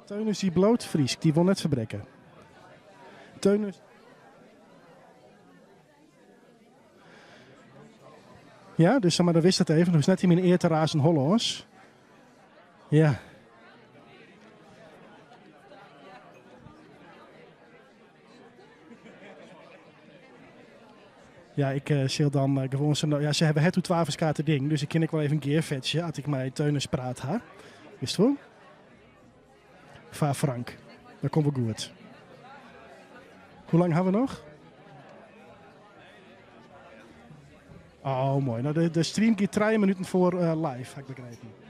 Teunus die bloot die wil net verbrekken. Teunus. Ja, dus maar dan wist het even. Dus net in mijn eer te razen Hollands. Ja. Ja, ik zal dan gewoon zo. Ja, ze hebben het hoe 12 kaarten ding. Dus ik ken ik wel even een keer vetje. Als ik mij Teunus praat ha. Wist je wel? Va Frank. Dat komt wel goed. Hoe lang hebben we nog? Oh, mooi. Nou, de stream gaat 3 minuten voor live, heb ik begrepen.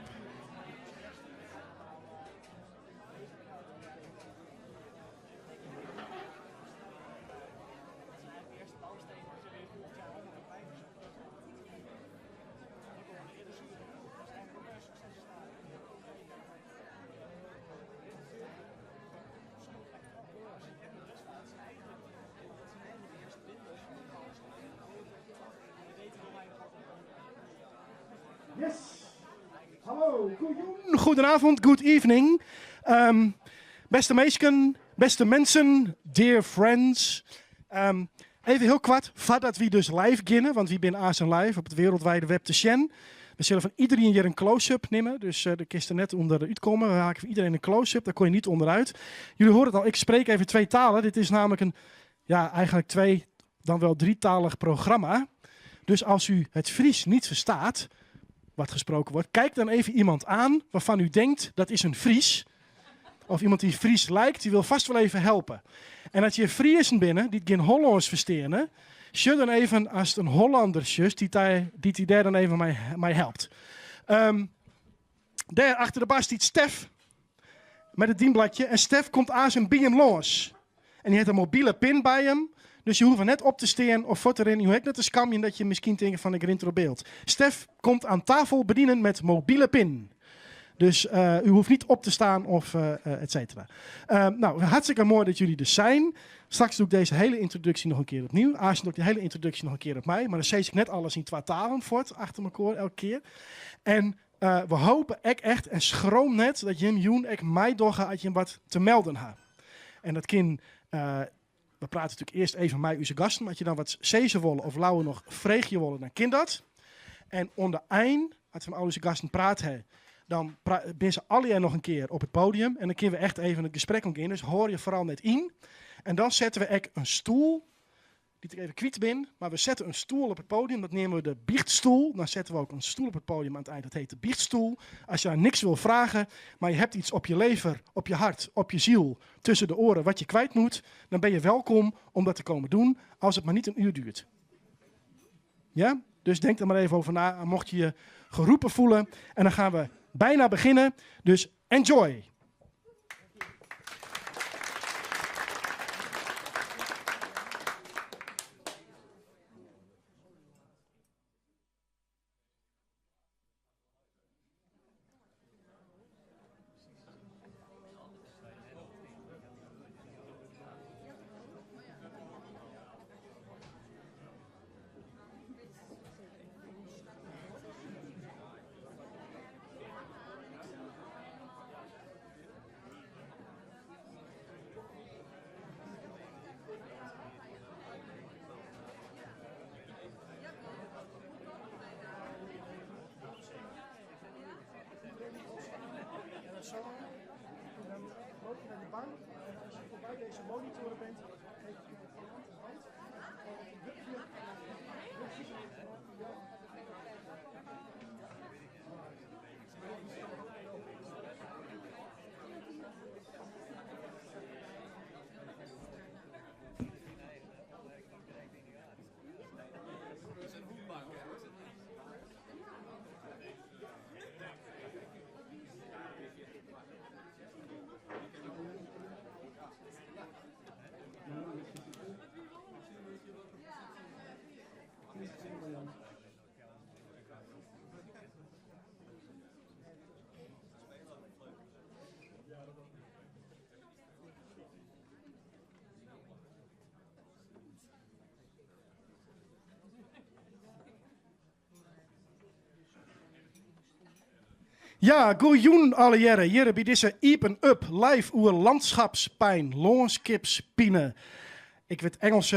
Yes. Hallo, goedenavond, good evening. Beste meisken, beste mensen, dear friends. Even heel kwart, voordat we dus live beginnen, want we zijn Azen live op het wereldwijde web te zien. We zullen van iedereen hier een close-up nemen, dus de kist er net onderuit komen. We haken voor iedereen een close-up, daar kon je niet onderuit. Jullie horen het al, ik spreek even 2 talen. Dit is namelijk een, ja, eigenlijk 2, dan wel 3-talig programma. Dus als u het Fries niet verstaat, wat gesproken wordt, kijk dan even iemand aan waarvan u denkt dat is een Fries. Of iemand die Fries lijkt, die wil vast wel even helpen. En als je Friesen binnen, die geen Hollands verstehen, je dan even als het een Hollander is, die daar dan even mij helpt. Daar achter de bar staat Stef met het dienbladje. En Stef komt aan zijn bij hem los. En die heeft een mobiele pin bij hem. Dus je hoeft er net op te staan of voor erin. Je hoeft net een scamje dat je misschien denkt van ik rintro beeld. Stef komt aan tafel bedienen met mobiele pin. Dus u hoeft niet op te staan of et cetera. Nou, hartstikke mooi dat jullie er zijn. Straks doe ik deze hele introductie nog een keer opnieuw. Aarsen doe ik de hele introductie nog een keer op mij. Maar dan zeg ik net alles in 2 talen voort, achter elkaar elke keer. En we hopen echt en schroom net dat Jim Joen mij doorgaat als je wat te melden hebt. En dat kind... we praten natuurlijk eerst even met onze gasten. Maar als je dan wat zezen willen of lauwe nog vreegje willen, dan kind dat. En onder eind, als we met al onze gasten praten, dan ben ze alle nog een keer op het podium. En dan kunnen we echt even het gesprek in. Dus hoor je vooral net in. En dan zetten we echt een stoel, die ik even kwijt ben. Maar we zetten een stoel op het podium. Dat nemen we de biechtstoel. Dan zetten we ook een stoel op het podium aan het eind. Dat heet de biechtstoel. Als je daar niks wil vragen, maar je hebt iets op je lever, op je hart, op je ziel, tussen de oren wat je kwijt moet, dan ben je welkom om dat te komen doen, als het maar niet een uur duurt. Ja? Dus denk er maar even over na, mocht je je geroepen voelen. En dan gaan we bijna beginnen. Dus enjoy! Zo. En dan loop je naar de bank. En als je voorbij deze monitoren bent, geef je een hand. Ja, goejoen alle jaren. Hier bij deze Iepen Up live oer landschapspijn, loonskipspine. Ik weet Engels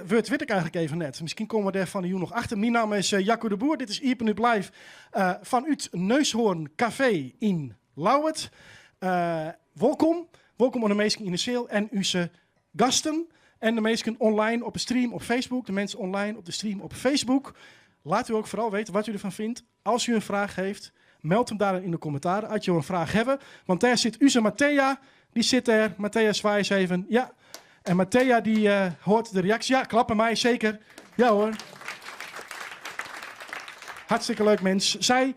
woord weet ik eigenlijk even net. Misschien komen we daar van de nog achter. Mijn naam is Jacco de Boer. Dit is Iepen Up live vanuit Neushoorn Café in Lauwert. Welkom aan de mensen in de zaal en uw gasten. En de mensen online op de stream op Facebook. De mensen online op de stream op Facebook. Laat u ook vooral weten wat u ervan vindt. Als u een vraag heeft, meld hem daar in de commentaren. Als je een vraag hebt. Want daar zit Uze Matthea. Die zit er. Matthea zwaai even. Ja. En Matthea die hoort de reactie. Ja, klappen mij zeker. Ja hoor. Hartstikke leuk mens. Zij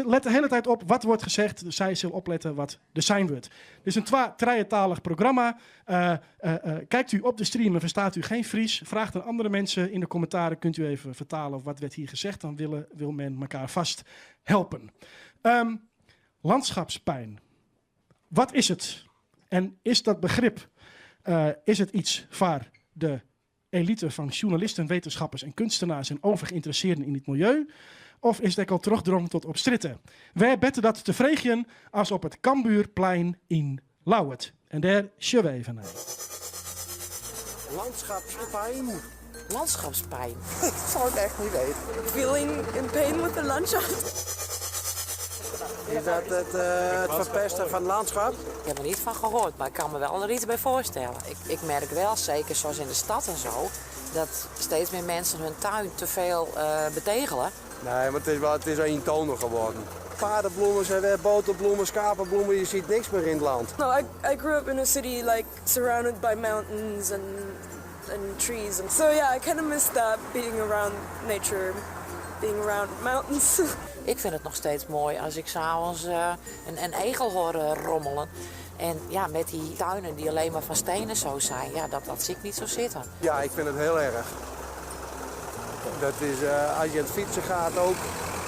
let de hele tijd op wat wordt gezegd. Dus zij zal opletten wat er zijn wordt. Dit is een tweetalig programma. Kijkt u op de stream en verstaat u geen Fries. Vraagt aan andere mensen in de commentaren. Kunt u even vertalen of wat werd hier gezegd. Dan wil men elkaar vast helpen. Landschapspijn. Wat is het? En is dat begrip... is het iets voor de elite van journalisten, wetenschappers en kunstenaars en overgeïnteresseerden in het milieu? Of is het al terugdrongen tot opstritten? Wij betten dat te vregen als op het Cambuurplein in Lauwert. En daar zullen we even naar. Landschapspijn. Landschapspijn. Ik zou het echt niet weten. Feeling in pain with the landschap. Is dat het verpesten van het landschap? Ik heb er niet van gehoord, maar ik kan me wel er iets bij voorstellen. Ik merk wel, zeker zoals in de stad en zo, dat steeds meer mensen hun tuin te veel betegelen. Nee, maar het is eentonig geworden. Paardenbloemen zijn weg, boterbloemen, schapenbloemen, je ziet niks meer in het land. No, I grew up in a city like surrounded by mountains and trees, and so yeah, I kind of miss that, being around nature, being around mountains. Ik vind het nog steeds mooi als ik s'avonds een egel hoor rommelen. En ja, met die tuinen die alleen maar van stenen zo zijn, ja, dat zie ik niet zo zitten. Ja, ik vind het heel erg. Dat is, als je aan het fietsen gaat ook,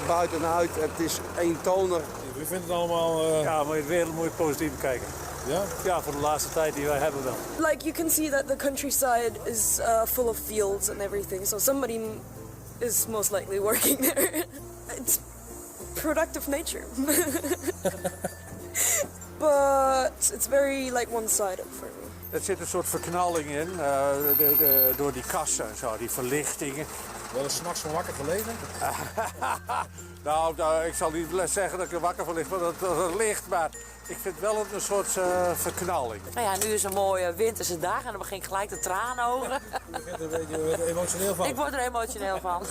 buitenuit, het is eentonig. U vindt het allemaal... Ja, maar in de wereld moet je positief bekijken. Ja? Ja, voor de laatste tijd die wij hebben wel. Like you can see that the countryside is full of fields and everything, so somebody is most likely working there. It's productive nature. But it's very like one-sided for me. Er zit een soort verknalling in, door die kassen en zo, die verlichtingen. Wel eens 's nachts van wakker gelegen? Nou, ik zal niet zeggen dat ik er wakker van lig, want dat ligt, maar ik vind wel een soort verknalling. Nou ja, nu is een mooie winterse dag en dan begin ik gelijk de tranen over. Je bent er een beetje emotioneel van. Ik word er emotioneel van.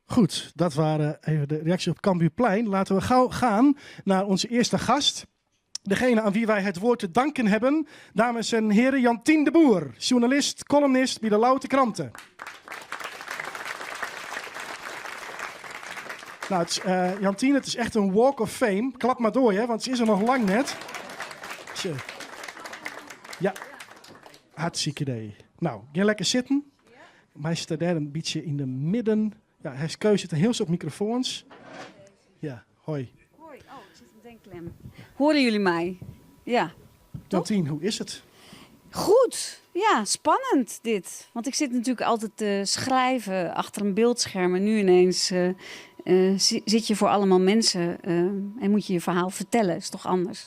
Goed, dat waren even de reacties op Cambuurplein. Laten we gauw gaan naar onze eerste gast. Degene aan wie wij het woord te danken hebben. Dames en heren, Jantien de Boer. Journalist, columnist bij de Louter Kranten. Nou, Jantien, het is echt een walk of fame. Klap maar door, hè, want ze is er nog lang net. Tje. Ja, hartstikke idee. Nou, ga lekker zitten. Hij staat daar een beetje in de midden. Ja, hij zit een heel soort microfoons. Ja, hoi. Hoi, oh, ik zit een denkklem. Horen jullie mij? Ja. Jantien, hoe is het? Goed. Ja, spannend dit. Want ik zit natuurlijk altijd te schrijven achter een beeldscherm. En nu ineens zit je voor allemaal mensen en moet je je verhaal vertellen. Is toch anders?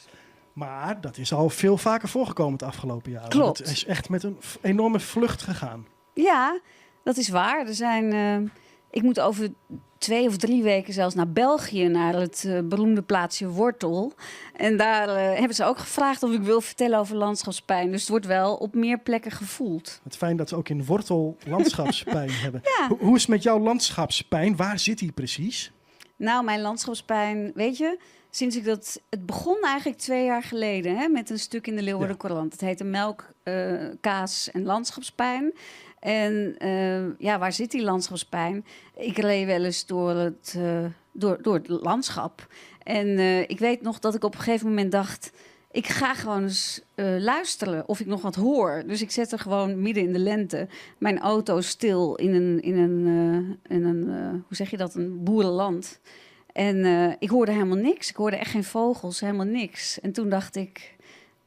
Maar dat is al veel vaker voorgekomen het afgelopen jaar. Klopt. Het is echt met een enorme vlucht gegaan. Ja, dat is waar. Er zijn... ik moet over 2 of 3 weken zelfs naar België, naar het beroemde plaatsje Wortel. En daar hebben ze ook gevraagd of ik wil vertellen over landschapspijn. Dus het wordt wel op meer plekken gevoeld. Het fijn dat ze ook in Wortel landschapspijn hebben. Ja. Hoe is het met jouw landschapspijn? Waar zit die precies? Nou, mijn landschapspijn, weet je, sinds ik dat... Het begon eigenlijk 2 jaar geleden hè, met een stuk in de Leeuwarden Courant. Het heette Melk, Kaas en Landschapspijn. En ja, waar zit die landschapspijn? Ik reed wel eens door het landschap. En ik weet nog dat ik op een gegeven moment dacht... ik ga gewoon eens luisteren of ik nog wat hoor. Dus ik zette gewoon midden in de lente mijn auto stil in een hoe zeg je dat, een boerenland. En ik hoorde helemaal niks. Ik hoorde echt geen vogels, helemaal niks. En toen dacht ik,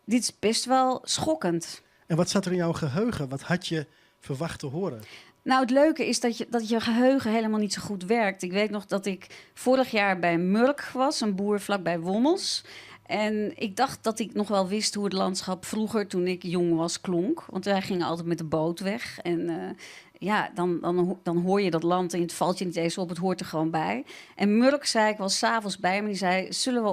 dit is best wel schokkend. En wat zat er in jouw geheugen? Wat had je verwacht te horen? Nou, het leuke is dat je geheugen helemaal niet zo goed werkt. Ik weet nog dat ik vorig jaar bij Murk was, een boer vlakbij Wommels. En ik dacht dat ik nog wel wist hoe het landschap vroeger, toen ik jong was, klonk. Want wij gingen altijd met de boot weg. En dan hoor je dat land en het valt je niet eens op, het hoort er gewoon bij. En Murk zei, ik was 's avonds bij me, die zei, zullen we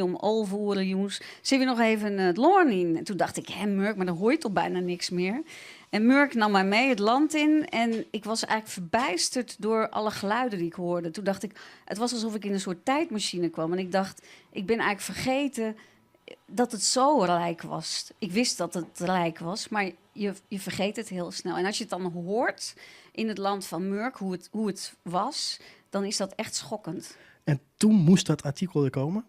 om al voeren, jongens? Zullen we nog even het loon in? En toen dacht ik, hé Murk, maar dan hoor je toch bijna niks meer. En Murk nam mij mee het land in en ik was eigenlijk verbijsterd door alle geluiden die ik hoorde. Toen dacht ik, het was alsof ik in een soort tijdmachine kwam. En ik dacht, ik ben eigenlijk vergeten dat het zo rijk was. Ik wist dat het rijk was, maar je vergeet het heel snel. En als je het dan hoort in het land van Murk, hoe het was, dan is dat echt schokkend. En toen moest dat artikel er komen?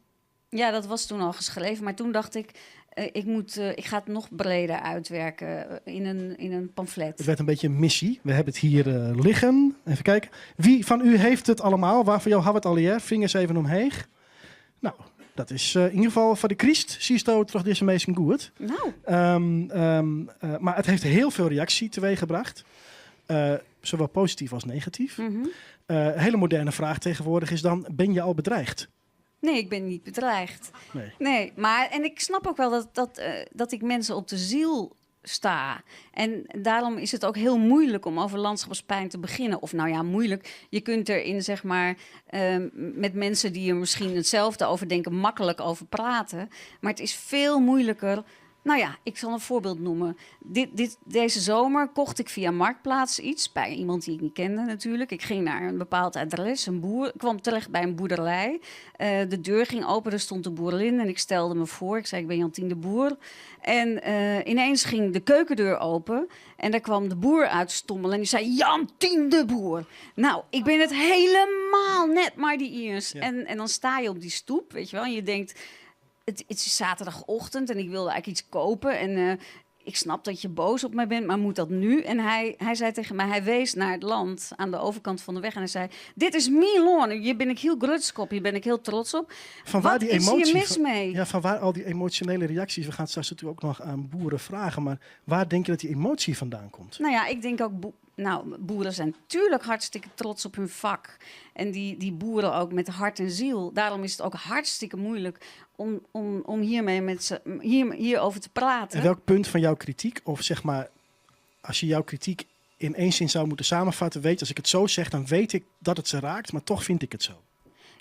Ja, dat was toen al geschreven, maar toen dacht ik, ik ga het nog breder uitwerken in een pamflet. Het werd een beetje een missie. We hebben het hier liggen. Even kijken. Wie van u heeft het allemaal? Waar van jou hebben we het al hier? Vingers even omheen. Nou, dat is in ieder geval van de Christ. Zie je toch deze meesten goed. Nou. Maar het heeft heel veel reactie teweeggebracht. Zowel positief als negatief. Mm-hmm. Hele moderne vraag tegenwoordig is dan, ben je al bedreigd? Nee, ik ben niet bedreigd. Nee, maar en ik snap ook wel dat ik mensen op de ziel sta. En daarom is het ook heel moeilijk om over landschapspijn te beginnen. Of nou ja, moeilijk. Je kunt erin, zeg maar, met mensen die er misschien hetzelfde over denken, makkelijk over praten. Maar het is veel moeilijker. Nou ja, ik zal een voorbeeld noemen. Deze zomer kocht ik via Marktplaats iets bij iemand die ik niet kende natuurlijk. Ik ging naar een bepaald adres, een boer. Ik kwam terecht bij een boerderij. De deur ging open, er stond de boerin en ik stelde me voor. Ik zei, ik ben Jantien de Boer. En ineens ging de keukendeur open en daar kwam de boer uitstommelen. En die zei, Jantien de Boer. Nou, ik ben het helemaal net maar die Iers. Ja. En dan sta je op die stoep, weet je wel. En je denkt, het is zaterdagochtend en ik wilde eigenlijk iets kopen. En ik snap dat je boos op mij bent, maar moet dat nu? En hij zei tegen mij, hij wees naar het land aan de overkant van de weg. En hij zei, dit is mijn loon. Hier ben ik heel grutskop, hier ben ik heel trots op. Van waar Wat die is emotie, hier mis mee? Ja, van waar al die emotionele reacties. We gaan straks natuurlijk ook nog aan boeren vragen. Maar waar denk je dat die emotie vandaan komt? Nou ja, ik denk ook, boeren zijn natuurlijk hartstikke trots op hun vak. En die boeren ook met hart en ziel. Daarom is het ook hartstikke moeilijk om hierover te praten. En welk punt van jouw kritiek, of zeg maar, als je jouw kritiek in één zin zou moeten samenvatten, weet, als ik het zo zeg, dan weet ik dat het ze raakt, maar toch vind ik het zo.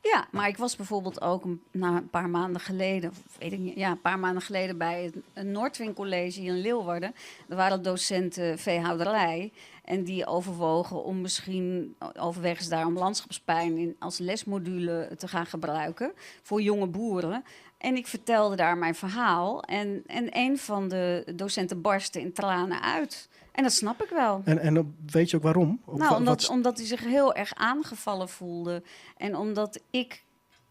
Ja, maar ik was bijvoorbeeld ook een paar maanden geleden, of weet ik niet, ja, een paar maanden geleden bij een Noordwind College in Leeuwarden. Er waren docenten veehouderij en die overwogen om misschien, overwegen ze daar om landschapspijn als lesmodule te gaan gebruiken voor jonge boeren. En ik vertelde daar mijn verhaal en een van de docenten barstte in tranen uit. En dat snap ik wel. En weet je ook waarom? Omdat hij zich heel erg aangevallen voelde. En omdat ik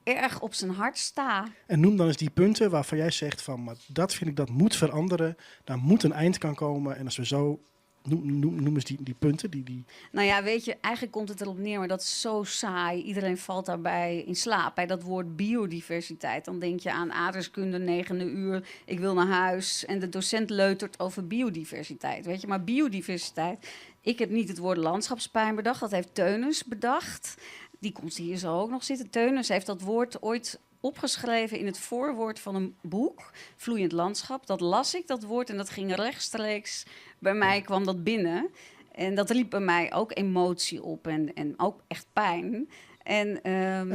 erg op zijn hart sta. En noem dan eens die punten waarvan jij zegt van, maar dat vind ik, dat moet veranderen. Daar moet een eind kan komen. En als we zo, noem eens die punten. Nou ja, weet je, eigenlijk komt het erop neer, maar dat is zo saai. Iedereen valt daarbij in slaap. Bij dat woord biodiversiteit. Dan denk je aan aardrijkskunde, 9e uur, ik wil naar huis. En de docent leutert over biodiversiteit. Weet je, maar biodiversiteit. Ik heb niet het woord landschapspijn bedacht. Dat heeft Teunis bedacht. Die komt hier zo ook nog zitten. Teunis heeft dat woord ooit opgeschreven in het voorwoord van een boek, Vloeiend Landschap. Dat las ik, dat woord, en dat ging rechtstreeks. Bij mij kwam dat binnen. En dat riep bij mij ook emotie op en ook echt pijn. En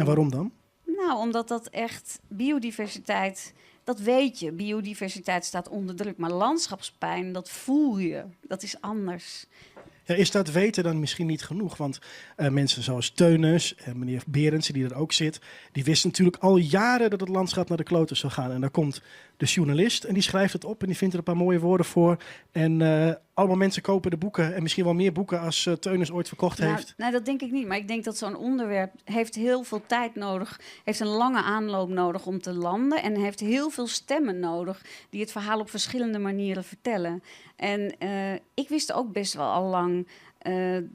waarom dan? Nou, omdat dat echt biodiversiteit, dat weet je. Biodiversiteit staat onder druk. Maar landschapspijn, dat voel je. Dat is anders. Ja, is dat weten dan misschien niet genoeg? Want mensen zoals Teunis en meneer Berendsen, die er ook zit, die wisten natuurlijk al jaren dat het landschap naar de kloten zou gaan. En dan komt de journalist en die schrijft het op en die vindt er een paar mooie woorden voor. En allemaal mensen kopen de boeken en misschien wel meer boeken als Teunis ooit verkocht heeft. Nou, dat denk ik niet. Maar ik denk dat zo'n onderwerp heeft heel veel tijd nodig, heeft een lange aanloop nodig om te landen en heeft heel veel stemmen nodig die het verhaal op verschillende manieren vertellen. En ik wist ook best wel al lang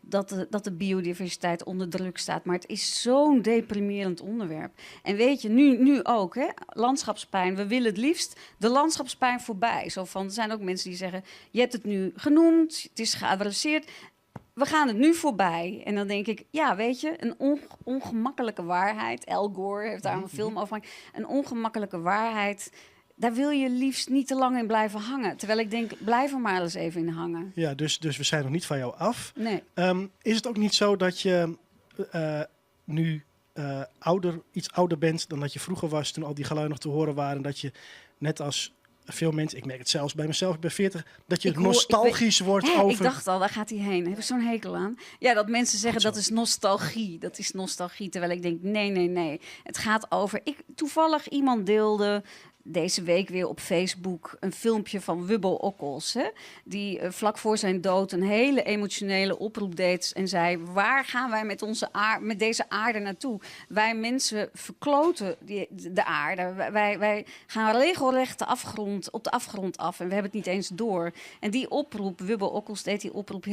dat de biodiversiteit onder druk staat. Maar het is zo'n deprimerend onderwerp. En weet je, nu ook, hè, landschapspijn. We willen het liefst de landschapspijn voorbij. Zo van, er zijn ook mensen die zeggen, je hebt het nu genoemd, het is geadresseerd. we gaan het nu voorbij. En dan denk ik, ja, weet je, een ongemakkelijke waarheid. Al Gore heeft daar een film over gemaakt. Een ongemakkelijke waarheid, daar wil je liefst niet te lang in blijven hangen. Terwijl ik denk, blijf er maar eens even in hangen. Ja, dus we zijn nog niet van jou af. Nee. Is het ook niet zo dat je nu iets ouder bent dan dat je vroeger was, toen al die geluiden nog te horen waren, dat je net als veel mensen, ik merk het zelfs bij mezelf, ik ben 40, dat je nostalgisch wordt over... Ik dacht al, daar gaat hij heen. Heb ik zo'n hekel aan? Ja, dat mensen zeggen dat is nostalgie. Dat is nostalgie. Terwijl ik denk, nee. Het gaat over... Toevallig iemand deelde deze week weer op Facebook een filmpje van Wubbo Okkels. Hè? Die vlak voor zijn dood een hele emotionele oproep deed en zei, waar gaan wij met deze aarde naartoe? Wij mensen verkloten de aarde. Wij gaan regelrecht op de afgrond af en we hebben het niet eens door. En die oproep, Wubbo Okkels deed die oproep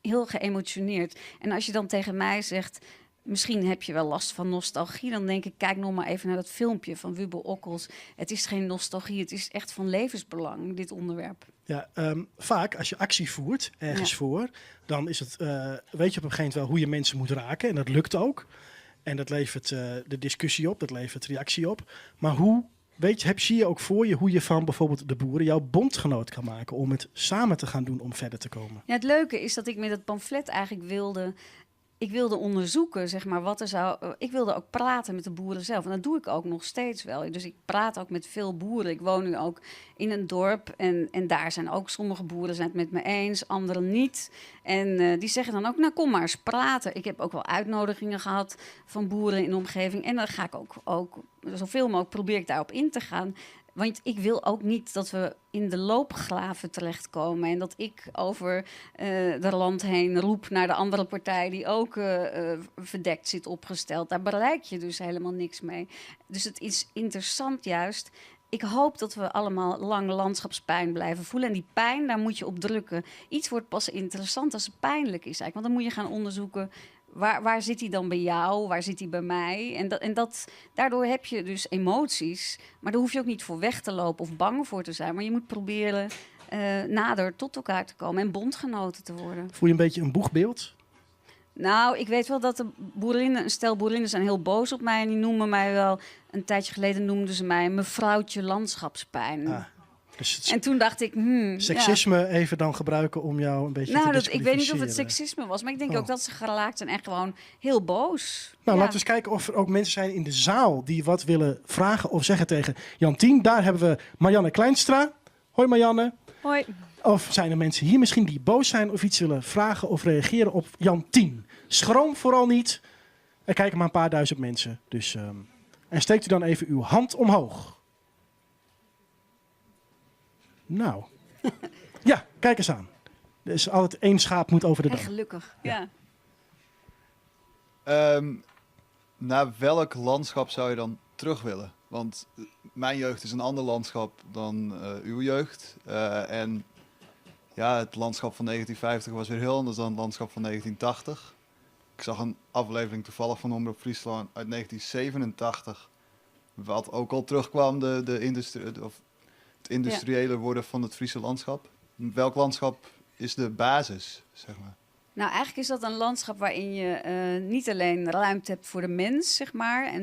heel geëmotioneerd. En als je dan tegen mij zegt, misschien heb je wel last van nostalgie. Dan denk ik, kijk nog maar even naar dat filmpje van Wubbo Okkels. Het is geen nostalgie, het is echt van levensbelang, dit onderwerp. Ja, vaak als je actie voert ergens voor, dan is het, weet je op een gegeven moment wel hoe je mensen moet raken. En dat lukt ook. En dat levert de discussie op, dat levert reactie op. Maar zie je ook voor je hoe je van bijvoorbeeld de boeren jouw bondgenoot kan maken om het samen te gaan doen om verder te komen? Ja, het leuke is dat ik met het pamflet eigenlijk wilde onderzoeken, zeg maar, wat er zou... Ik wilde ook praten met de boeren zelf. En dat doe ik ook nog steeds wel. Dus ik praat ook met veel boeren. Ik woon nu ook in een dorp. En daar zijn ook sommige boeren zijn het met me eens, anderen niet. En die zeggen dan ook, nou, kom maar eens praten. Ik heb ook wel uitnodigingen gehad van boeren in de omgeving. En dan ga ik ook zoveel mogelijk probeer ik daarop in te gaan. Want ik wil ook niet dat we in de loopgraven terechtkomen. En dat ik over de land heen roep naar de andere partij die ook verdekt zit opgesteld. Daar bereik je dus helemaal niks mee. Dus het is interessant juist. Ik hoop dat we allemaal lang landschapspijn blijven voelen. En die pijn, daar moet je op drukken. Iets wordt pas interessant als het pijnlijk is eigenlijk. Want dan moet je gaan onderzoeken, waar zit hij dan bij jou? Waar zit hij bij mij? Daardoor heb je dus emoties. Maar daar hoef je ook niet voor weg te lopen of bang voor te zijn. Maar je moet proberen nader tot elkaar te komen en bondgenoten te worden. Voel je een beetje een boegbeeld? Nou, ik weet wel dat een stel boerinnen zijn heel boos op mij. En die noemen mij wel, een tijdje geleden noemden ze mij mevrouwtje landschapspijn. Dus en toen dacht ik, seksisme even dan gebruiken om jou een beetje te disqualificeren. Ik weet niet of het seksisme was, maar ik denk ook dat ze geraakt zijn en gewoon heel boos. Nou, laten we eens kijken of er ook mensen zijn in de zaal die wat willen vragen of zeggen tegen Jantien. Daar hebben we Marianne Kleinstra. Hoi Marianne. Hoi. Of zijn er mensen hier misschien die boos zijn of iets willen vragen of reageren op Jantien? Schroom vooral niet. Er kijken maar een paar duizend mensen. Dus, en steekt u dan even uw hand omhoog. Nou, ja, kijk eens aan. Er is altijd één schaap moet over de dam. En gelukkig, ja. Naar welk landschap zou je dan terug willen? Want mijn jeugd is een ander landschap dan uw jeugd. En ja, het landschap van 1950 was weer heel anders dan het landschap van 1980. Ik zag een aflevering toevallig van Omroep Friesland uit 1987. Wat ook al terugkwam, het industriële worden van het Friese landschap. Welk landschap is de basis, zeg maar? Nou, eigenlijk is dat een landschap waarin je niet alleen ruimte hebt voor de mens, zeg maar,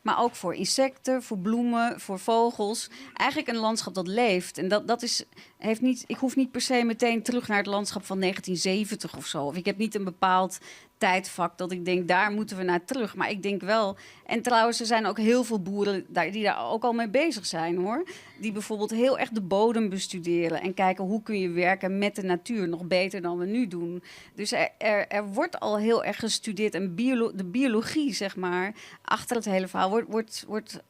maar ook voor insecten, voor bloemen, voor vogels. Eigenlijk een landschap dat leeft. En ik hoef niet per se meteen terug naar het landschap van 1970 of zo. Of ik heb niet een bepaald tijdvak dat ik denk, daar moeten we naar terug. Maar ik denk wel, en trouwens, er zijn ook heel veel boeren die daar ook al mee bezig zijn, hoor. Die bijvoorbeeld heel erg de bodem bestuderen en kijken hoe kun je werken met de natuur nog beter dan we nu doen. Dus er wordt al heel erg gestudeerd en de biologie, zeg maar, achter het hele verhaal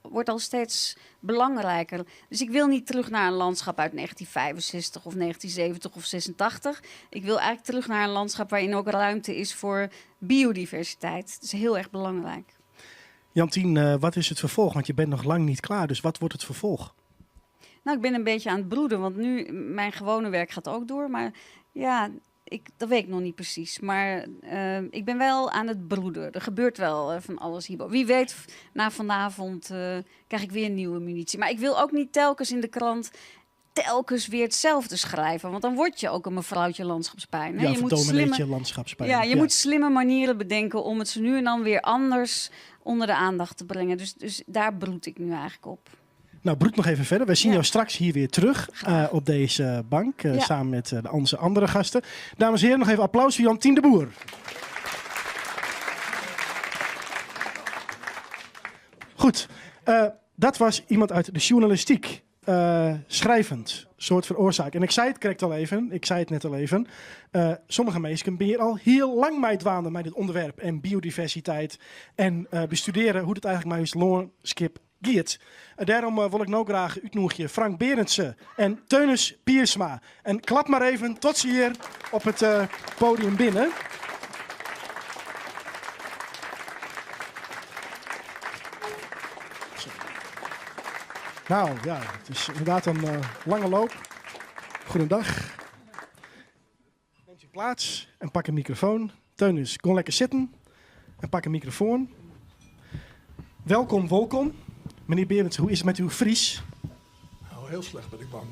wordt al steeds belangrijker. Dus ik wil niet terug naar een landschap uit 1965 of 1970 of 86. Ik wil eigenlijk terug naar een landschap waarin ook ruimte is voor biodiversiteit. Dat is heel erg belangrijk. Jantien, wat is het vervolg? Want je bent nog lang niet klaar, dus wat wordt het vervolg? Nou, ik ben een beetje aan het broeden, want nu mijn gewone werk gaat ook door. Maar ja, dat weet ik nog niet precies. Maar ik ben wel aan het broeden. Er gebeurt wel van alles hierboven. Wie weet, na vanavond krijg ik weer nieuwe munitie. Maar ik wil ook niet telkens in de krant telkens weer hetzelfde schrijven. Want dan word je ook een mevrouwtje landschapspijn. Hè? Ja, of domineetje landschapspijn. Ja, je moet slimme manieren bedenken om het zo nu en dan weer anders onder de aandacht te brengen. Dus daar broed ik nu eigenlijk op. Nou, broed nog even verder. Wij zien jou straks hier weer terug op deze bank. Samen met onze andere gasten. Dames en heren, nog even applaus voor Jantien de Boer. Goed, dat was iemand uit de journalistiek. Schrijvend, soort veroorzaak. En ik zei het net al even. Sommige mensen ben je al heel lang mee dwaanden met dit onderwerp. En biodiversiteit. En bestuderen hoe het eigenlijk met landschap gaat. Daarom wil ik nou graag uitnodigen Frank Berendsen en Teunis Piersma. En klap maar even tot ze hier op het podium binnen. Nou ja, het is inderdaad een lange loop. Goedendag. Neemt u plaats en pak een microfoon. Teunis, kom lekker zitten en pak een microfoon. Welkom. Meneer Berendsen, hoe is het met uw Fries? Nou, heel slecht ben ik bang.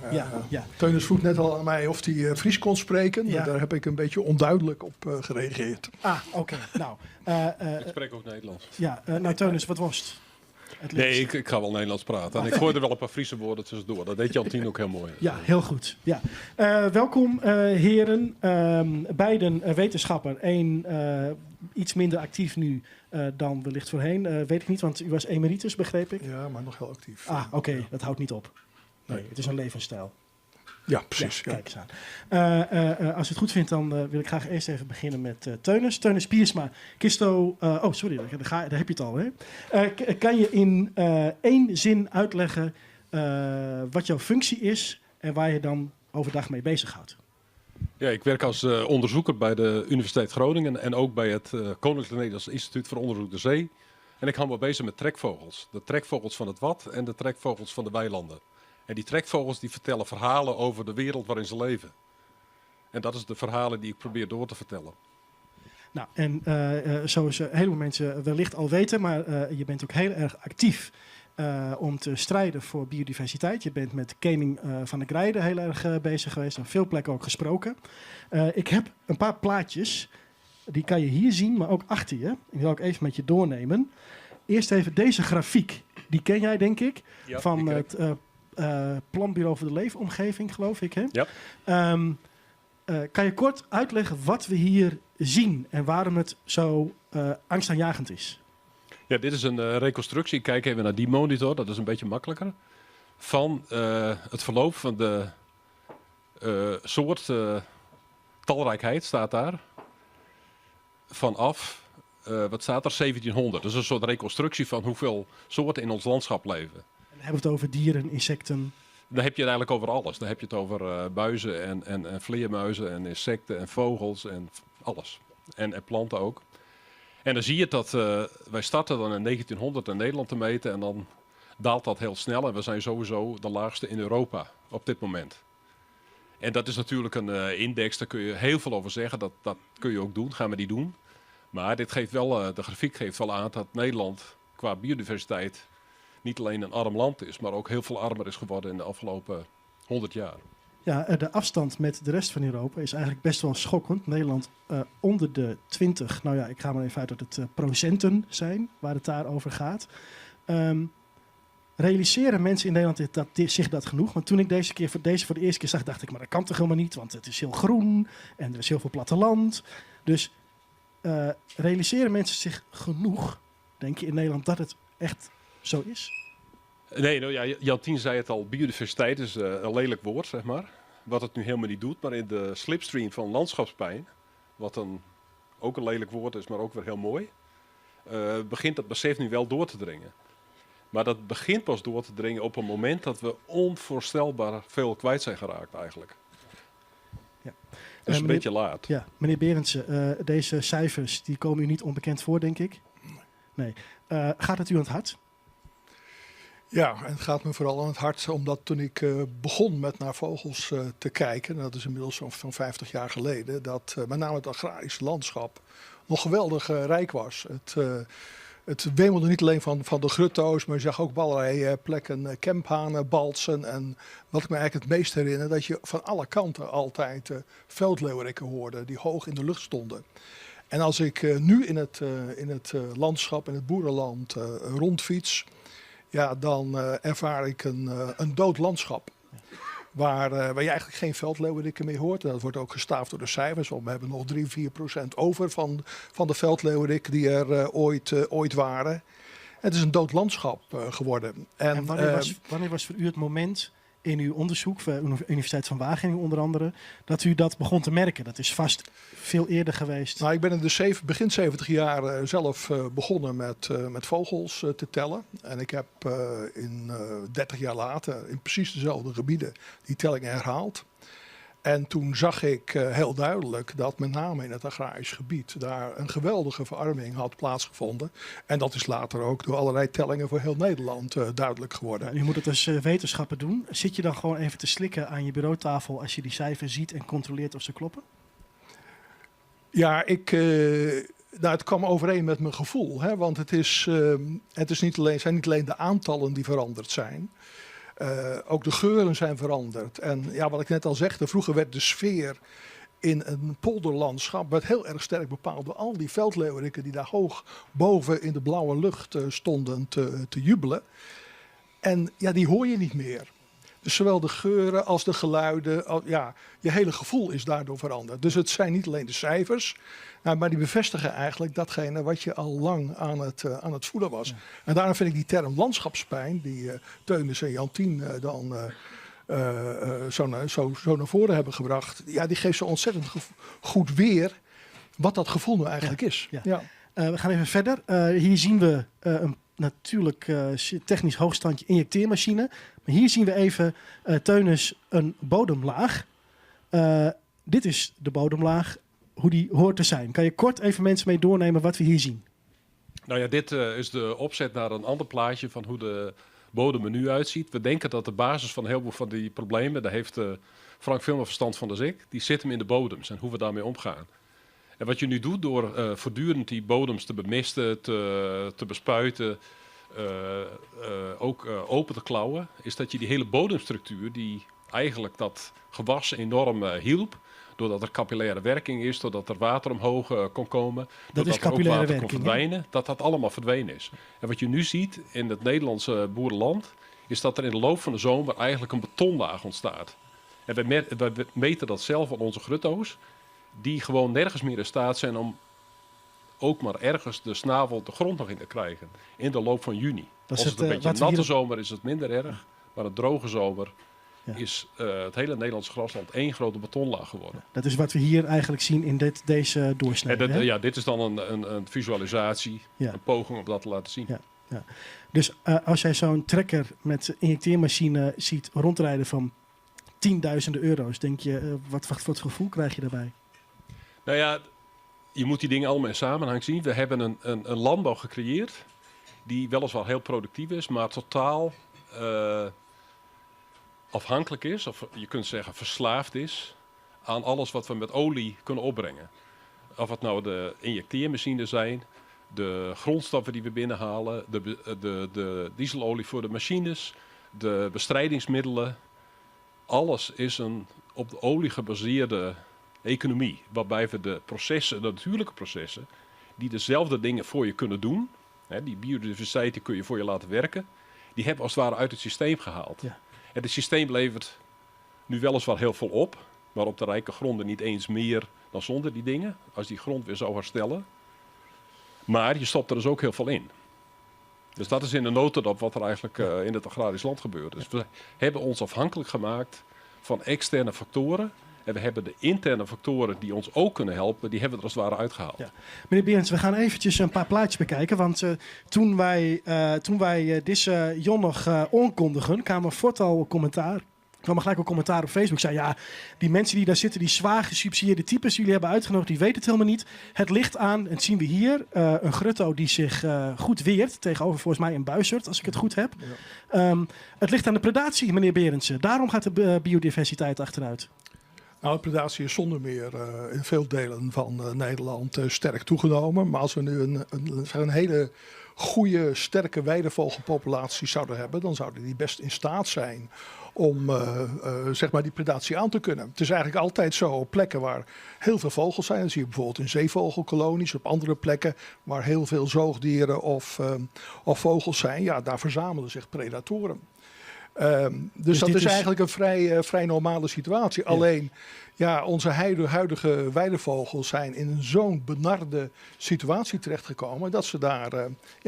Ja. Teunis vroeg net al aan mij of hij Fries kon spreken. Ja. Daar heb ik een beetje onduidelijk op gereageerd. Oké. Nou, Ik spreek ook Nederlands. ja, nou Teunis, wat was het? Nee, ik ga wel Nederlands praten. En ik gooi er wel een paar Friese woorden tussendoor. Dat deed Jantien ook heel mooi. Ja, heel goed. Ja. Welkom heren. Beiden wetenschapper. Eén iets minder actief nu dan wellicht voorheen. Weet ik niet, want u was emeritus, begreep ik. Ja, maar nog heel actief. Oké. Dat houdt niet op. Nee, het is een levensstijl. Ja, precies. Ja, kijk eens aan. Als u het goed vindt, dan wil ik graag eerst even beginnen met Teunis. Teunis Piersma. Kisto, sorry, daar heb je het al. Hè? Kan je in één zin uitleggen wat jouw functie is en waar je dan overdag mee bezighoudt? Ja, ik werk als onderzoeker bij de Universiteit Groningen en ook bij het Koninklijk Nederlands Instituut voor Onderzoek de Zee. En ik hou me bezig met trekvogels. De trekvogels van het Wad en de trekvogels van de weilanden. En die trekvogels die vertellen verhalen over de wereld waarin ze leven. En dat is de verhalen die ik probeer door te vertellen. Nou, en zoals een heleboel mensen wellicht al weten, maar je bent ook heel erg actief om te strijden voor biodiversiteit. Je bent met Keming van der Grijden heel erg bezig geweest, op veel plekken ook gesproken. Ik heb een paar plaatjes, die kan je hier zien, maar ook achter je. En die wil ik even met je doornemen. Eerst even deze grafiek, die ken jij denk ik, Ja, van het Planbureau voor de Leefomgeving, geloof ik. Hè? Ja. Kan je kort uitleggen wat we hier zien en waarom het zo angstaanjagend is? Ja, dit is een reconstructie. Kijk even naar die monitor, dat is een beetje makkelijker. Van het verloop van de soort talrijkheid staat daar. Vanaf, wat staat er, 1700. Dus een soort reconstructie van hoeveel soorten in ons landschap leven. En dan hebben we het over dieren, insecten. Dan heb je het eigenlijk over alles. Dan heb je het over buizen en vleermuizen en insecten en vogels en alles. En planten ook. En dan zie je dat wij starten dan in 1900 in Nederland te meten en dan daalt dat heel snel. En we zijn sowieso de laagste in Europa op dit moment. En dat is natuurlijk een index, daar kun je heel veel over zeggen. Dat kun je ook doen, gaan we die doen. Maar dit geeft wel, de grafiek geeft wel aan dat Nederland qua biodiversiteit niet alleen een arm land is, maar ook heel veel armer is geworden in de afgelopen 100 jaar. Ja, de afstand met de rest van Europa is eigenlijk best wel schokkend. Nederland onder de 20, nou ja, ik ga maar even uit dat het procenten zijn waar het daar over gaat. Realiseren mensen in Nederland zich dat genoeg? Want toen ik deze voor de eerste keer zag, dacht ik, maar dat kan toch helemaal niet, want het is heel groen en er is heel veel platteland. Dus realiseren mensen zich genoeg, denk je, in Nederland dat het echt zo is? Nee, nou ja, Jantien zei het al, biodiversiteit is een lelijk woord, zeg maar. Wat het nu helemaal niet doet, maar in de slipstream van landschapspijn, wat ook een lelijk woord is, maar ook weer heel mooi, begint dat besef nu wel door te dringen. Maar dat begint pas door te dringen op een moment dat we onvoorstelbaar veel kwijt zijn geraakt eigenlijk. Ja. Dus een beetje laat. Ja, meneer Berendsen, deze cijfers die komen u niet onbekend voor, denk ik? Nee. Gaat het u aan het hart? Ja, en het gaat me vooral aan het hart, omdat toen ik begon met naar vogels te kijken, dat is inmiddels zo'n 50 jaar geleden, dat met name het agrarisch landschap nog geweldig rijk was. het wemelde niet alleen van de grutto's, maar je zag ook op allerlei plekken kemphanen, balsen. En wat ik me eigenlijk het meest herinner, dat je van alle kanten altijd veldleeuweriken hoorde die hoog in de lucht stonden. En als ik nu in het landschap, in het boerenland rondfiets, ja, dan ervaar ik een dood landschap. Waar je eigenlijk geen veldleeuweriken meer hoort. En dat wordt ook gestaafd door de cijfers. Want we hebben nog 3-4% over van de veldleeuwerik die er ooit waren. Het is een dood landschap geworden. En wanneer was voor u het moment in uw onderzoek, voor de Universiteit van Wageningen onder andere, dat u dat begon te merken? Dat is vast veel eerder geweest. Nou, ik ben in de begin 70 jaar zelf begonnen met vogels te tellen. En ik heb 30 jaar later in precies dezelfde gebieden die telling herhaald. En toen zag ik heel duidelijk dat met name in het agrarisch gebied daar een geweldige verarming had plaatsgevonden. En dat is later ook door allerlei tellingen voor heel Nederland duidelijk geworden. Nou, u moet het als wetenschapper doen. Zit je dan gewoon even te slikken aan je bureautafel als je die cijfers ziet en controleert of ze kloppen? Ja, het kwam overeen met mijn gevoel. Hè? Want het zijn niet alleen de aantallen die veranderd zijn. Ook de geuren zijn veranderd. En ja, wat ik net al zegde, vroeger werd de sfeer in een polderlandschap werd heel erg sterk bepaald door al die veldleeuweriken die daar hoog boven in de blauwe lucht stonden te jubelen. En ja, die hoor je niet meer. Dus zowel de geuren als de geluiden, je hele gevoel is daardoor veranderd. Dus het zijn niet alleen de cijfers, maar die bevestigen eigenlijk datgene wat je al lang aan het voelen was. Ja. En daarom vind ik die term landschapspijn, die Teunis en Jantien dan zo naar voren hebben gebracht, ja, die geeft zo ontzettend goed weer wat dat gevoel nou eigenlijk is. Ja. Ja. We gaan even verder. Hier zien we een natuurlijk technisch hoogstandje injecteermachine. Maar hier zien we even, Teunis, een bodemlaag. Dit is de bodemlaag, hoe die hoort te zijn. Kan je kort even mensen mee doornemen wat we hier zien? Nou ja, dit is de opzet naar een ander plaatje van hoe de bodem er nu uitziet. We denken dat de basis van heel veel van die problemen, daar heeft Frank veel meer verstand van dan ik, die zit hem in de bodems en hoe we daarmee omgaan. En wat je nu doet door voortdurend die bodems te bemisten, te bespuiten, ook open te klauwen, is dat je die hele bodemstructuur, die eigenlijk dat gewas enorm hielp, doordat er capillaire werking is, doordat er water omhoog kon komen, doordat er ook water kon verdwijnen, dat allemaal verdwenen is. En wat je nu ziet in het Nederlandse boerenland, is dat er in de loop van de zomer eigenlijk een betonlaag ontstaat. En wij meten dat zelf aan onze grutto's, die gewoon nergens meer in staat zijn om ook maar ergens de snavel de grond nog in te krijgen. In de loop van juni. Als het een beetje een natte zomer is het minder erg. Maar een droge zomer is het hele Nederlandse grasland één grote betonlaag geworden. Dat is wat we hier eigenlijk zien in deze doorsnede. Ja, dit is dan een visualisatie. Ja. Een poging om dat te laten zien. Ja. Ja. Dus als jij zo'n trekker met injecteermachine ziet rondrijden van tienduizenden euro's, denk je, wat voor gevoel krijg je daarbij? Nou ja, je moet die dingen allemaal in samenhang zien. We hebben een landbouw gecreëerd die weliswaar heel productief is, maar totaal afhankelijk is, of je kunt zeggen verslaafd is, aan alles wat we met olie kunnen opbrengen. Of het nou de injecteermachines zijn, de grondstoffen die we binnenhalen, de dieselolie voor de machines, de bestrijdingsmiddelen. Alles is een op de olie gebaseerde economie, waarbij we de natuurlijke processen, die dezelfde dingen voor je kunnen doen, die biodiversiteit die kun je voor je laten werken, die hebben als het ware uit het systeem gehaald. Ja. En het systeem levert nu weliswaar heel veel op, maar op de rijke gronden niet eens meer dan zonder die dingen, als die grond weer zou herstellen. Maar je stopt er dus ook heel veel in. Dus dat is in de notendop wat er eigenlijk in het agrarisch land gebeurt. Dus we hebben ons afhankelijk gemaakt van externe factoren. En we hebben de interne factoren die ons ook kunnen helpen, die hebben we er als het ware uitgehaald. Ja. Meneer Berends, we gaan eventjes een paar plaatjes bekijken. Want toen wij deze jonnog aankondigen, kwam gelijk een commentaar op Facebook. Zei ja, die mensen die daar zitten, die zwaar gesubsidieerde types, die jullie hebben uitgenodigd, die weten het helemaal niet. Het ligt aan, en dat zien we hier, een grutto die zich goed weert tegenover volgens mij een buizerd, als ik het goed heb. Ja. Het ligt aan de predatie, meneer Berendsen. Daarom gaat de biodiversiteit achteruit. Nou, de predatie is zonder meer in veel delen van Nederland sterk toegenomen. Maar als we nu een hele goede, sterke weidevogelpopulaties zouden hebben, dan zouden die best in staat zijn om zeg maar die predatie aan te kunnen. Het is eigenlijk altijd zo op plekken waar heel veel vogels zijn. Dat zie je bijvoorbeeld in zeevogelkolonies, op andere plekken waar heel veel zoogdieren of vogels zijn. Ja, daar verzamelen zich predatoren. Dus dat is eigenlijk een vrij normale situatie. Ja. Alleen, ja, onze huidige weidevogels zijn in zo'n benarde situatie terechtgekomen dat ze daar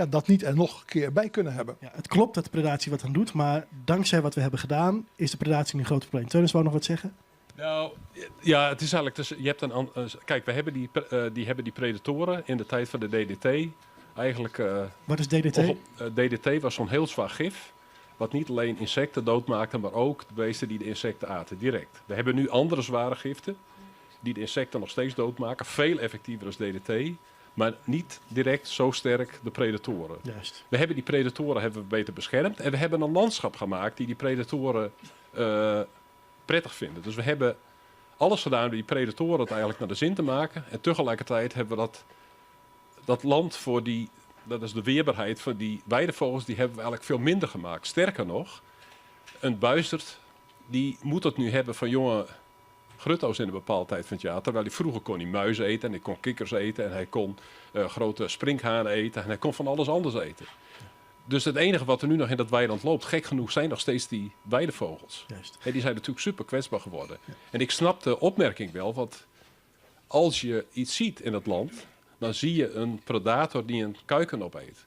dat niet er nog een keer bij kunnen hebben. Ja, het klopt dat de predatie wat aan doet, maar dankzij wat we hebben gedaan is de predatie een groot probleem. Teunis, wou nog wat zeggen? Nou, ja, het is eigenlijk... Dus, je hebt kijk, we hebben die predatoren in de tijd van de DDT. Eigenlijk... wat is DDT? DDT was zo'n heel zwaar gif. Wat niet alleen insecten doodmaakte, maar ook de beesten die de insecten aten, direct. We hebben nu andere zware giften die de insecten nog steeds doodmaken. Veel effectiever als DDT, maar niet direct zo sterk de predatoren. Juist. We hebben die predatoren beter beschermd en we hebben een landschap gemaakt die predatoren prettig vinden. Dus we hebben alles gedaan om die predatoren het eigenlijk naar de zin te maken. En tegelijkertijd hebben we dat land voor die... Dat is de weerbaarheid van die weidevogels, die hebben we eigenlijk veel minder gemaakt. Sterker nog, een buizerd, die moet het nu hebben van jonge grutto's in een bepaalde tijd van het jaar. Terwijl hij vroeger kon hij muizen eten en hij kon kikkers eten en hij kon grote sprinkhanen eten en hij kon van alles anders eten. Dus het enige wat er nu nog in dat weiland loopt, gek genoeg, zijn nog steeds die weidevogels. Juist. En die zijn natuurlijk super kwetsbaar geworden. Ja. En ik snap de opmerking wel, want als je iets ziet in het land, dan zie je een predator die een kuiken opeet.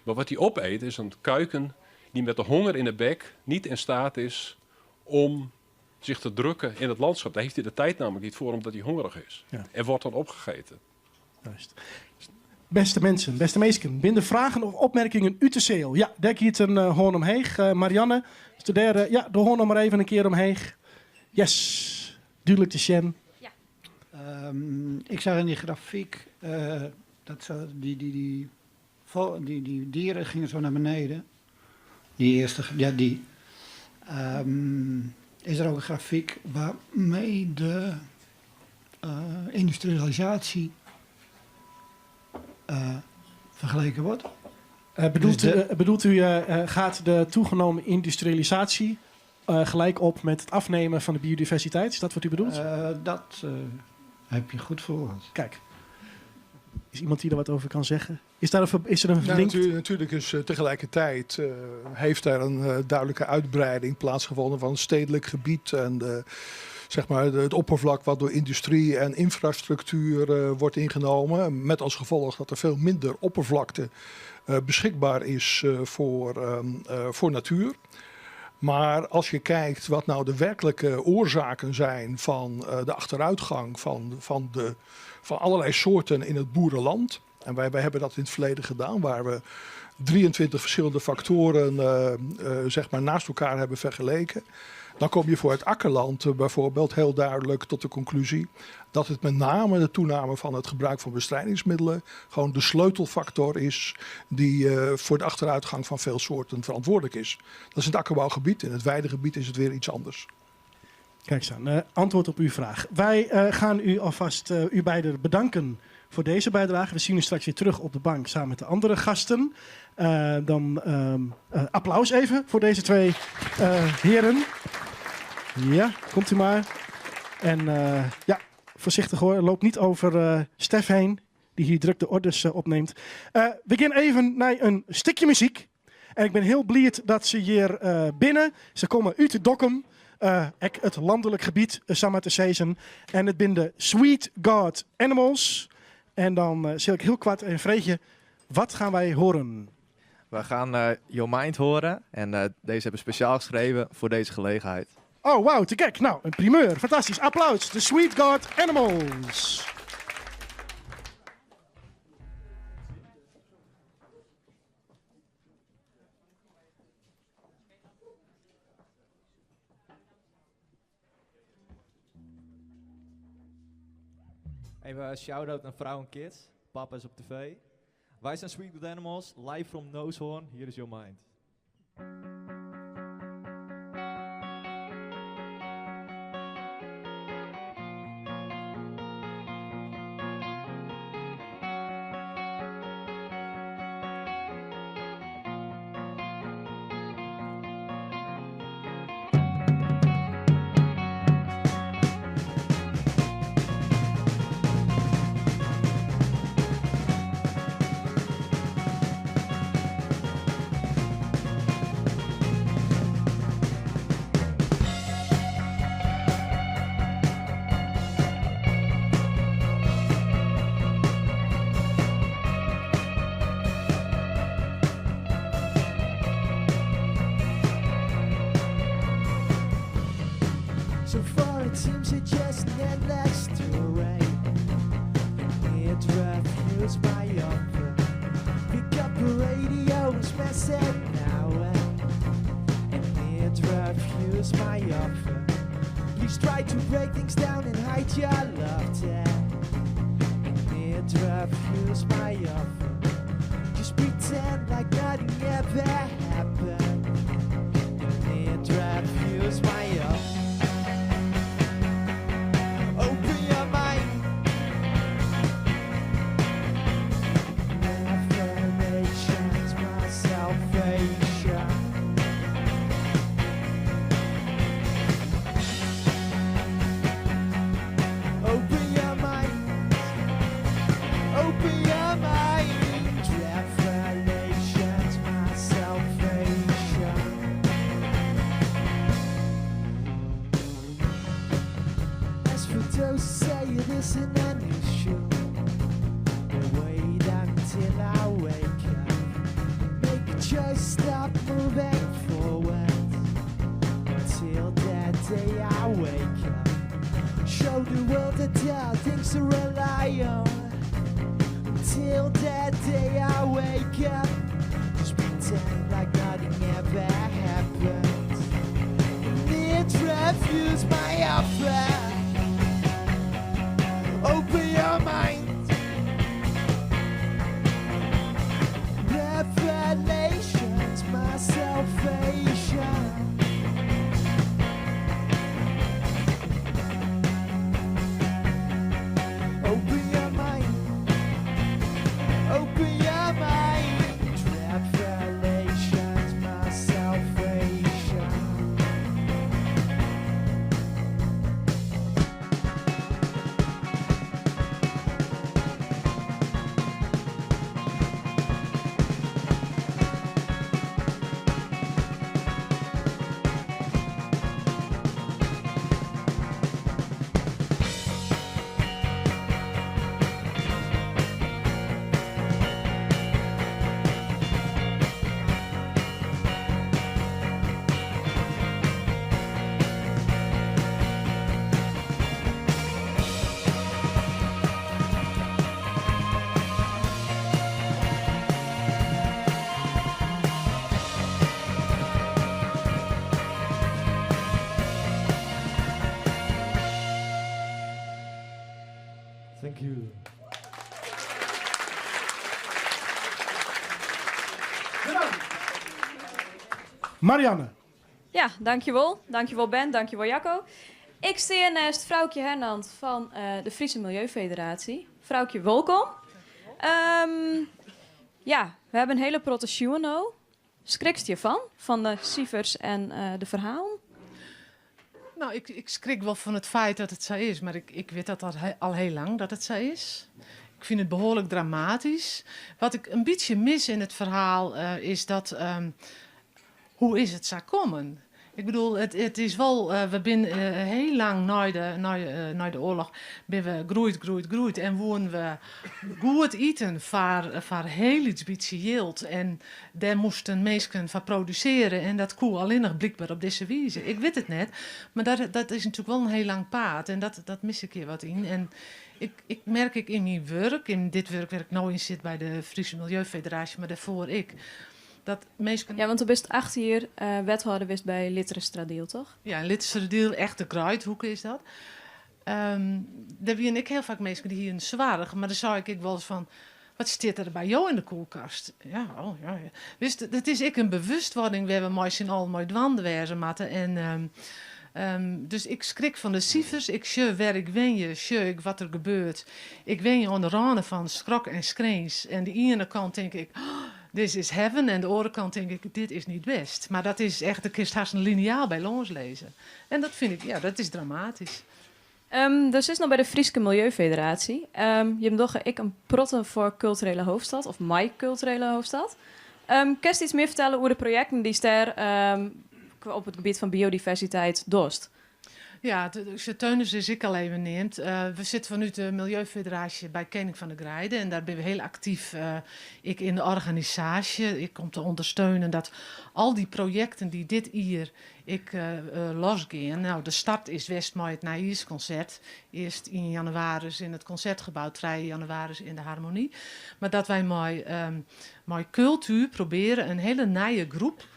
Maar wat hij opeet is een kuiken die met de honger in de bek niet in staat is om zich te drukken in het landschap. Daar heeft hij de tijd namelijk niet voor, omdat hij hongerig is. Ja. En wordt dan opgegeten. Juist. Beste mensen, beste meesken, binnen vragen of opmerkingen u te zeel. Ja, dek hier een hoorn omheeg. Marianne, studeren, ja, de hoorn nog maar even een keer omheeg. Yes, duidelijk te Sjen. Ik zag in die grafiek dat die dieren gingen zo naar beneden. Die eerste, is er ook een grafiek waarmee de industrialisatie vergeleken wordt? Bedoelt u, gaat de toegenomen industrialisatie gelijk op met het afnemen van de biodiversiteit? Is dat wat u bedoelt? Dat heb je goed voorgehad. Kijk, is iemand die er wat over kan zeggen? Is er een link? Natuurlijk is tegelijkertijd heeft er een duidelijke uitbreiding plaatsgevonden van een stedelijk gebied en zeg maar het oppervlak wat door industrie en infrastructuur wordt ingenomen. Met als gevolg dat er veel minder oppervlakte beschikbaar is voor natuur. Maar als je kijkt wat nou de werkelijke oorzaken zijn van de achteruitgang van allerlei soorten in het boerenland. En wij hebben dat in het verleden gedaan, waar we 23 verschillende factoren zeg maar naast elkaar hebben vergeleken. Dan kom je voor het akkerland bijvoorbeeld heel duidelijk tot de conclusie dat het met name de toename van het gebruik van bestrijdingsmiddelen gewoon de sleutelfactor is die voor de achteruitgang van veel soorten verantwoordelijk is. Dat is het akkerbouwgebied. In het weidegebied is het weer iets anders. Kijk eens aan, antwoord op uw vraag. Wij gaan u alvast u beiden bedanken voor deze bijdrage. We zien u straks weer terug op de bank samen met de andere gasten. Dan applaus even voor deze twee heren. Ja, komt u maar. En ja, voorzichtig hoor. Loop niet over Stef heen, die hier druk de orders opneemt. We gaan even naar een stukje muziek. En ik ben heel blij dat ze hier binnen. Ze komen uit de Dokkum. Het landelijk gebied, samen te sezen. En het zijn de Sweet God Animals. En dan zal ik heel kwart en vreetje, wat gaan wij horen? We gaan Your Mind horen. En deze hebben we speciaal geschreven voor deze gelegenheid. Oh, wauw, te gek. Nou, een primeur. Fantastisch. Applaus. De Sweet God Animals. Even shout-out naar Vrouw en Kids. Papa is op tv. Wij zijn Sweet Good Animals, live from Nooshoorn. Hier is Your Mind. So far it seems it's just an endless terrain. It refused my offer. Pick up the radio and smash it now. And it refused my offer. Please try to break things down and hide your laughter. And it refused my offer. Just pretend like nothing ever happened. And it refused my offer. Open your mind. Revelation's my salvation. Open your mind. Open your mind. Revelation's my salvation. As for those who say it isn't an issue, wait until I wake up. Make a choice, stop moving forward. Until that day I wake up. Show the world that there are things to rely on. Until that day I wake up. Just pretend like nothing ever happened. It refused my offer. Open your mind. Revelation's my salvation. Open your mind. Open your mind. Revelation's my salvation. Thank you. Marianne. Ja, dankjewel. Dankjewel Ben, dankjewel Jacco. Ik sta naast Vrouwtje Hernand van de Friese Milieufederatie. Vrouwtje, welkom. Ja, we hebben een hele protte nou. Schrikt je van de cijfers en de verhalen? Nou, ik schrik wel van het feit dat het zo is, maar ik weet dat al heel lang dat het zo is. Ik vind het behoorlijk dramatisch. Wat ik een beetje mis in het verhaal is dat... hoe is het zo komen? Ik bedoel, het is wel... we zijn heel lang na de oorlog... ben we groeid. En wonen we goed eten voor heel iets beetje. En daar moesten mensen van produceren. En dat kon alleen nog blijkbaar op deze wijze. Ik weet het net. Maar dat is natuurlijk wel een heel lang paard. En dat mis ik hier wat in. En ik merk in mijn werk... in dit werk waar ik nou in zit bij de Friese Milieufederatie... maar daarvoor dat mensen... Ja, want toen best 8 jaar wethouder wist bij Litterenstradiel, toch? Ja, Litterenstradiel, echt de Kruidhoeken is dat. Daar ben ik heel vaak mensen die hier een zwaardig, maar dan zou ik wel eens van... Wat zit er bij jou in de koelkast? Ja. Dus dat is een bewustwording waar we meestal al mooi dwanden wezen matten. En dus ik schrik van de cijfers. Ik zie waar ik wen je, zie ik wat er gebeurt. Ik wen je aan de randen van schrok en schreens. En de ene kant denk ik... This is heaven. En de andere kant denk ik, dit is niet best. Maar dat is echt, de kist haast een lineaal bij ons lezen. En dat vind ik, ja, dat is dramatisch. Dus is nog bij de Friese Milieufederatie. Je hebt nog een protte voor culturele hoofdstad, of my culturele hoofdstad. Kun je iets meer vertellen over de projecten die daar op het gebied van biodiversiteit dost? Ja, de Teunus is ik al even neemt. We zitten vanuit de Milieufederatie bij Koning van der Grijden. En daar ben we heel actief. Ik in de organisatie. Ik kom te ondersteunen dat al die projecten die dit hier losgaan. Nou, de start is West met het Naïersconcert. Eerst in januari in het Concertgebouw, 3 januari in de Harmonie. Maar dat wij met cultuur proberen een hele nieuwe groep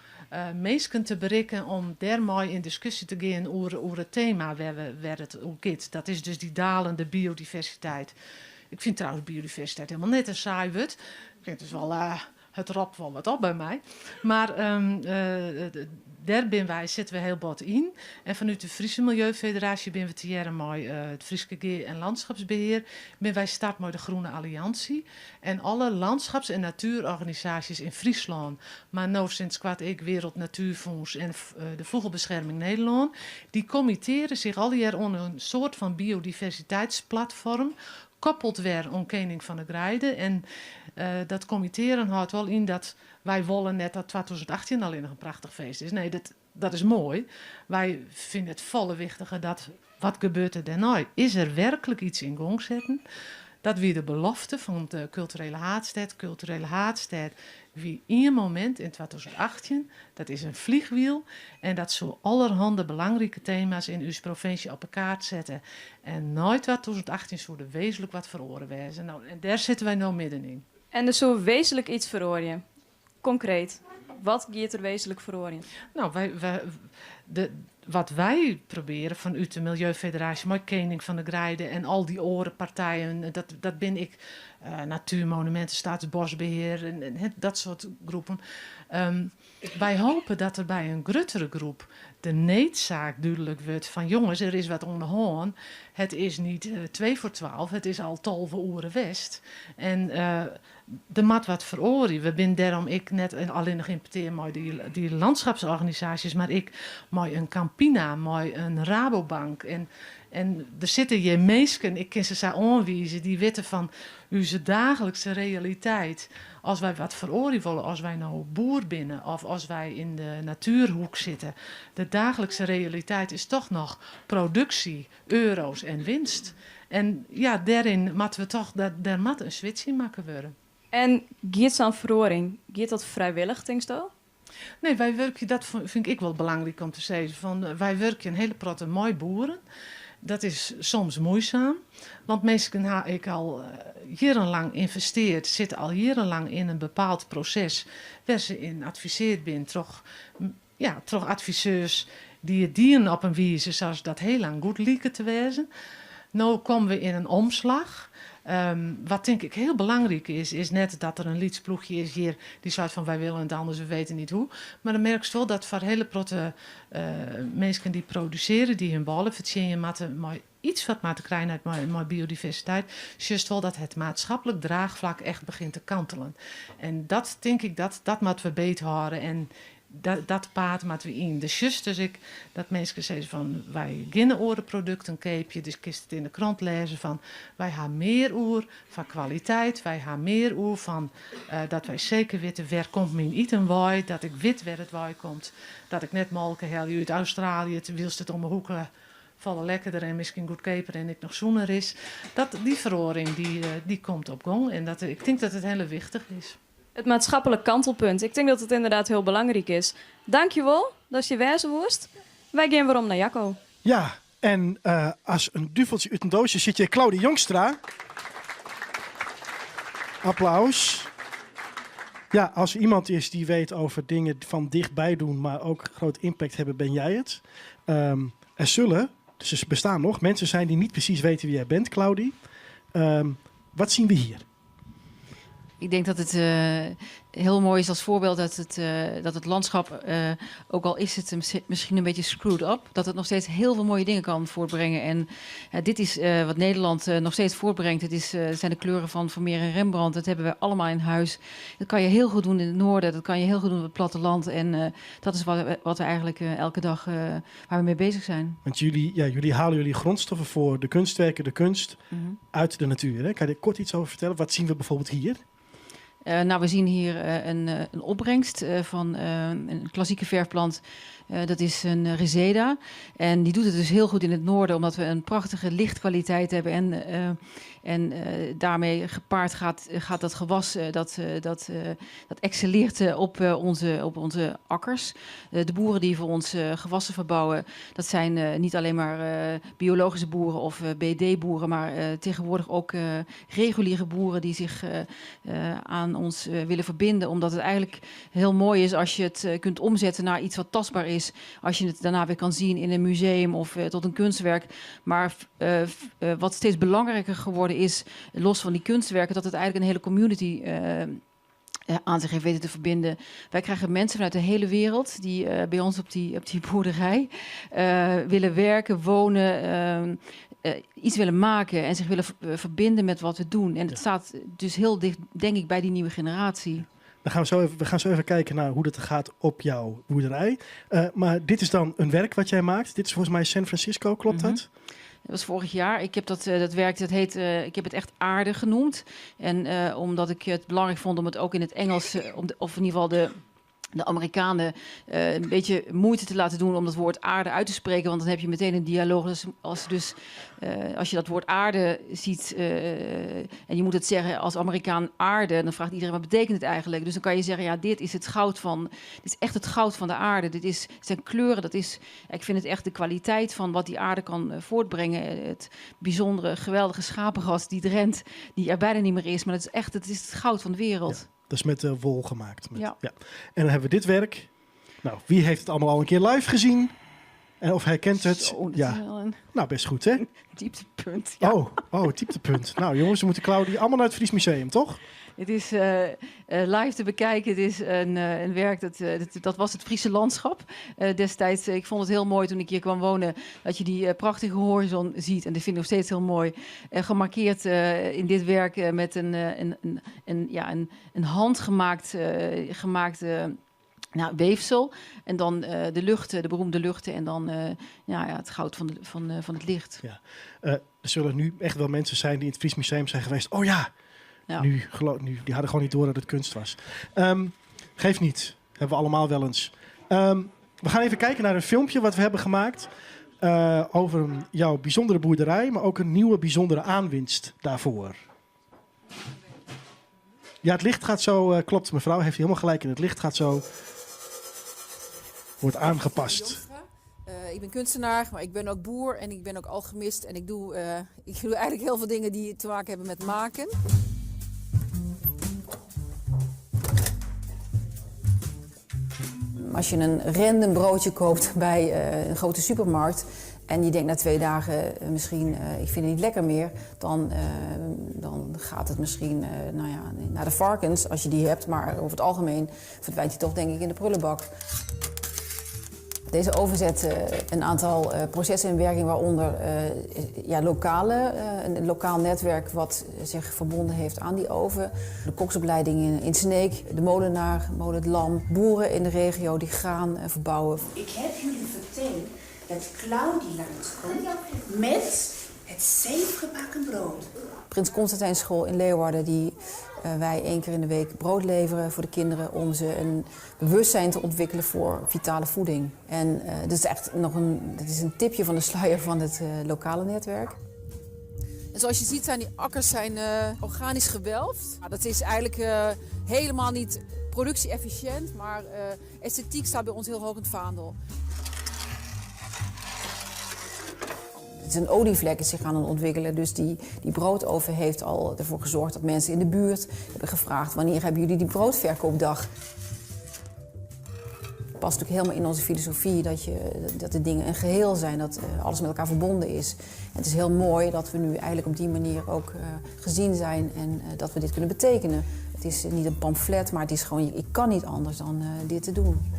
mensen te bereiken om daarmee in discussie te gaan over het thema waar het om gaat. Dat is dus die dalende biodiversiteit. Ik vind trouwens biodiversiteit helemaal net een saai woord. Ik vind het wel, het ropt wel wat op bij mij. Maar daar zitten we heel bot in. En vanuit de Friese Milieufederatie ben we te jaren met het Frieske Geer en Landschapsbeheer. Ben wij start met de Groene Alliantie. En alle landschaps- en natuurorganisaties in Friesland, maar nu sinds kwart ik Wereld Natuurfonds en de Vogelbescherming Nederland, die committeren zich al jaar onder een soort van biodiversiteitsplatform, koppeld weer om Koning van der Grijden. En dat committeren houdt wel in dat wij willen net dat 2018 alleen nog een prachtig feest is. Nee, dat is mooi. Wij vinden het volle wichtiger dat wat gebeurt er daarna? Is er werkelijk iets in gang zetten? Dat wie de belofte van de culturele haardstad. Culturele haardstad wie in een moment in 2018, dat is een vliegwiel. En dat zo allerhande belangrijke thema's in uw provincie op elkaar zetten. En nooit 2018 zou er wezenlijk wat veroren wezen. Nou, en daar zitten wij nou middenin. En dus zo wezenlijk iets veroren. Concreet, wat gaat er wezenlijk veroren? Nou, wat wij proberen vanuit de Milieufederatie, met Koning van der Grijden en al die orenpartijen, dat ben ik, Natuurmonumenten, Staatsbosbeheer en dat soort groepen. Wij hopen dat er bij een gruttere groep de noodzaak duidelijk wordt van jongens, er is wat om de hoorn. Het is niet 2 voor 12, het is al 12 uur West. En de mat wat veroren. We zijn daarom ik net alleen nog importeer met die landschapsorganisaties, maar ik met een Campina, met een Rabobank. En er zitten hier mensen, ik kan ze zo aanwijzen, die weten van onze dagelijkse realiteit. Als wij wat veroren willen, als wij nou boer binnen of als wij in de natuurhoek zitten. De dagelijkse realiteit is toch nog productie, euro's en winst. En ja, daarin moeten we toch, daar moet een switch in maken worden. En gaat zo'n veroring, gaat dat vrijwillig, denk je? Nee, wij werken, dat vind ik wel belangrijk om te zeggen. Wij werken een hele protte mooi boeren. Dat is soms moeizaam, want mensen heb ik al jarenlang investeerd, zitten al jarenlang in een bepaald proces waar ze in adviseerd ben, toch adviseurs die het dienen op een wijze zoals dat heel lang goed lijken te wezen. Nu komen we in een omslag. Wat denk ik heel belangrijk is net dat er een liedsploegje is hier die zegt van wij willen het anders, we weten niet hoe. Maar dan merk je wel dat voor hele protte mensen die produceren, die hun ballen verdienen, maar iets wat maar te krijgen uit biodiversiteit, juist wel dat het maatschappelijk draagvlak echt begint te kantelen. En dat denk ik, dat moeten we beter houden en dat paard moeten we in. Dus juist dus dat mensen zeggen van wij beginnen orenproducten keepje, dus kist het in de krant lezen van wij gaan meer oer van kwaliteit, wij gaan meer oer van dat wij zeker weten waar komt mijn eten waai, dat ik weet waar het waai komt, dat ik net molken heel uit Australië, terwijl het om de hoeken vallen lekkerder en misschien goedkoper en ik nog zoener is. Die veroring die komt op gang en ik denk dat het heel wichtig is. Het maatschappelijk kantelpunt. Ik denk dat het inderdaad heel belangrijk is. Dankjewel dat je wijze woest. Wij gaan weer om naar Jacco. Ja, en als een duveltje uit een doosje zit je Claudie Jongstra. Applaus. Ja, als er iemand is die weet over dingen van dichtbij doen, maar ook groot impact hebben, ben jij het. Er zullen, dus er bestaan nog, mensen zijn die niet precies weten wie jij bent, Claudie. Wat zien we hier? Ik denk dat het heel mooi is als voorbeeld dat het landschap, ook al is het misschien een beetje screwed up, dat het nog steeds heel veel mooie dingen kan voortbrengen. En dit is wat Nederland nog steeds voortbrengt. Het zijn de kleuren van Vermeer en Rembrandt. Dat hebben we allemaal in huis. Dat kan je heel goed doen in het noorden. Dat kan je heel goed doen op het platteland. En dat is wat we eigenlijk elke dag waar we mee bezig zijn. Want jullie halen jullie grondstoffen voor de kunstwerken, de kunst uit de natuur. Hè? Kan je er kort iets over vertellen? Wat zien we bijvoorbeeld hier? We zien hier een opbrengst van een klassieke verfplant Dat is een Reseda. En die doet het dus heel goed in het noorden, omdat we een prachtige lichtkwaliteit hebben. En daarmee gepaard gaat dat gewas dat excelleert op onze akkers. De boeren die voor ons gewassen verbouwen, dat zijn niet alleen maar biologische boeren of BD-boeren, maar tegenwoordig ook reguliere boeren die zich aan ons willen verbinden. Omdat het eigenlijk heel mooi is als je het kunt omzetten naar iets wat tastbaar is. Als je het daarna weer kan zien in een museum of tot een kunstwerk. Maar wat steeds belangrijker geworden is, los van die kunstwerken, dat het eigenlijk een hele community aan zich heeft weten te verbinden. Wij krijgen mensen vanuit de hele wereld die bij ons op die boerderij willen werken, wonen, iets willen maken en zich willen verbinden met wat we doen. En het staat dus heel dicht, denk ik, bij die nieuwe generatie. We gaan zo even kijken naar hoe dat gaat op jouw boerderij. Maar dit is dan een werk wat jij maakt. Dit is volgens mij San Francisco, klopt dat? Dat was vorig jaar. Ik heb dat werk, ik heb het echt aarde genoemd. En omdat ik het belangrijk vond om het ook in het Engels, of in ieder geval de Amerikanen een beetje moeite te laten doen om dat woord aarde uit te spreken, want dan heb je meteen een dialoog. Dus als je dat woord aarde ziet en je moet het zeggen als Amerikaan aarde, dan vraagt iedereen wat betekent het eigenlijk. Dus dan kan je zeggen, ja, dit is het goud dit is echt het goud van de aarde. Het zijn kleuren, ik vind het echt de kwaliteit van wat die aarde kan voortbrengen. Het bijzondere, geweldige schapenras die rent, die er bijna niet meer is, maar het is het goud van de wereld. Ja. Dat is met wol gemaakt. Ja. En dan hebben we dit werk. Nou, wie heeft het allemaal al een keer live gezien? En of herkent het? Zo, Nou, best goed, hè? Dieptepunt. Ja. Oh, dieptepunt. Nou, jongens, we moeten Claudie allemaal naar het Fries Museum, toch? Het is live te bekijken. Het is een werk, dat was het Friese landschap. Destijds, ik vond het heel mooi toen ik hier kwam wonen, dat je die prachtige horizon ziet. En dat vind ik nog steeds heel mooi. Gemarkeerd in dit werk met een handgemaakt weefsel. En dan de beroemde luchten. En dan het goud van het licht. Ja. Er zullen nu echt wel mensen zijn die in het Fries Museum zijn geweest. Oh ja! Nu, die hadden gewoon niet door dat het kunst was. Geeft niet. Hebben we allemaal wel eens. We gaan even kijken naar een filmpje wat we hebben gemaakt. Over jouw bijzondere boerderij, maar ook een nieuwe bijzondere aanwinst daarvoor. Ja, het licht gaat zo, klopt mevrouw, heeft helemaal gelijk in. Het licht gaat zo, wordt aangepast. Ik ben kunstenaar, maar ik ben ook boer en ik ben ook alchemist. En ik doe eigenlijk heel veel dingen die te maken hebben met maken. Als je een random broodje koopt bij een grote supermarkt en je denkt na 2 dagen misschien, ik vind het niet lekker meer, dan gaat het misschien naar de varkens als je die hebt. Maar over het algemeen verdwijnt hij toch denk ik in de prullenbak. Deze oven zet een aantal processen in werking, waaronder een lokaal netwerk wat zich verbonden heeft aan die oven. De koksopleiding in Sneek, de molenaar, molen Het Lam, boeren in de regio die graan verbouwen. Ik heb jullie verteld dat Claudie langskomt met het zelfgebakken brood. Prins Constantijnschool in Leeuwarden, die wij 1 keer in de week brood leveren voor de kinderen om ze een bewustzijn te ontwikkelen voor vitale voeding. En dit is echt dit is een tipje van de sluier van het lokale netwerk. En zoals je ziet zijn die akkers organisch gewelfd. Dat is eigenlijk helemaal niet productie-efficiënt, maar esthetiek staat bij ons heel hoog in het vaandel. Het is een olievlek is zich aan ontwikkelen, dus die broodoven heeft al ervoor gezorgd dat mensen in de buurt hebben gevraagd: wanneer hebben jullie die broodverkoopdag? Het past natuurlijk helemaal in onze filosofie dat de dingen een geheel zijn, dat alles met elkaar verbonden is. En het is heel mooi dat we nu eigenlijk op die manier ook gezien zijn en dat we dit kunnen betekenen. Het is niet een pamflet, maar het is gewoon, ik kan niet anders dan dit te doen.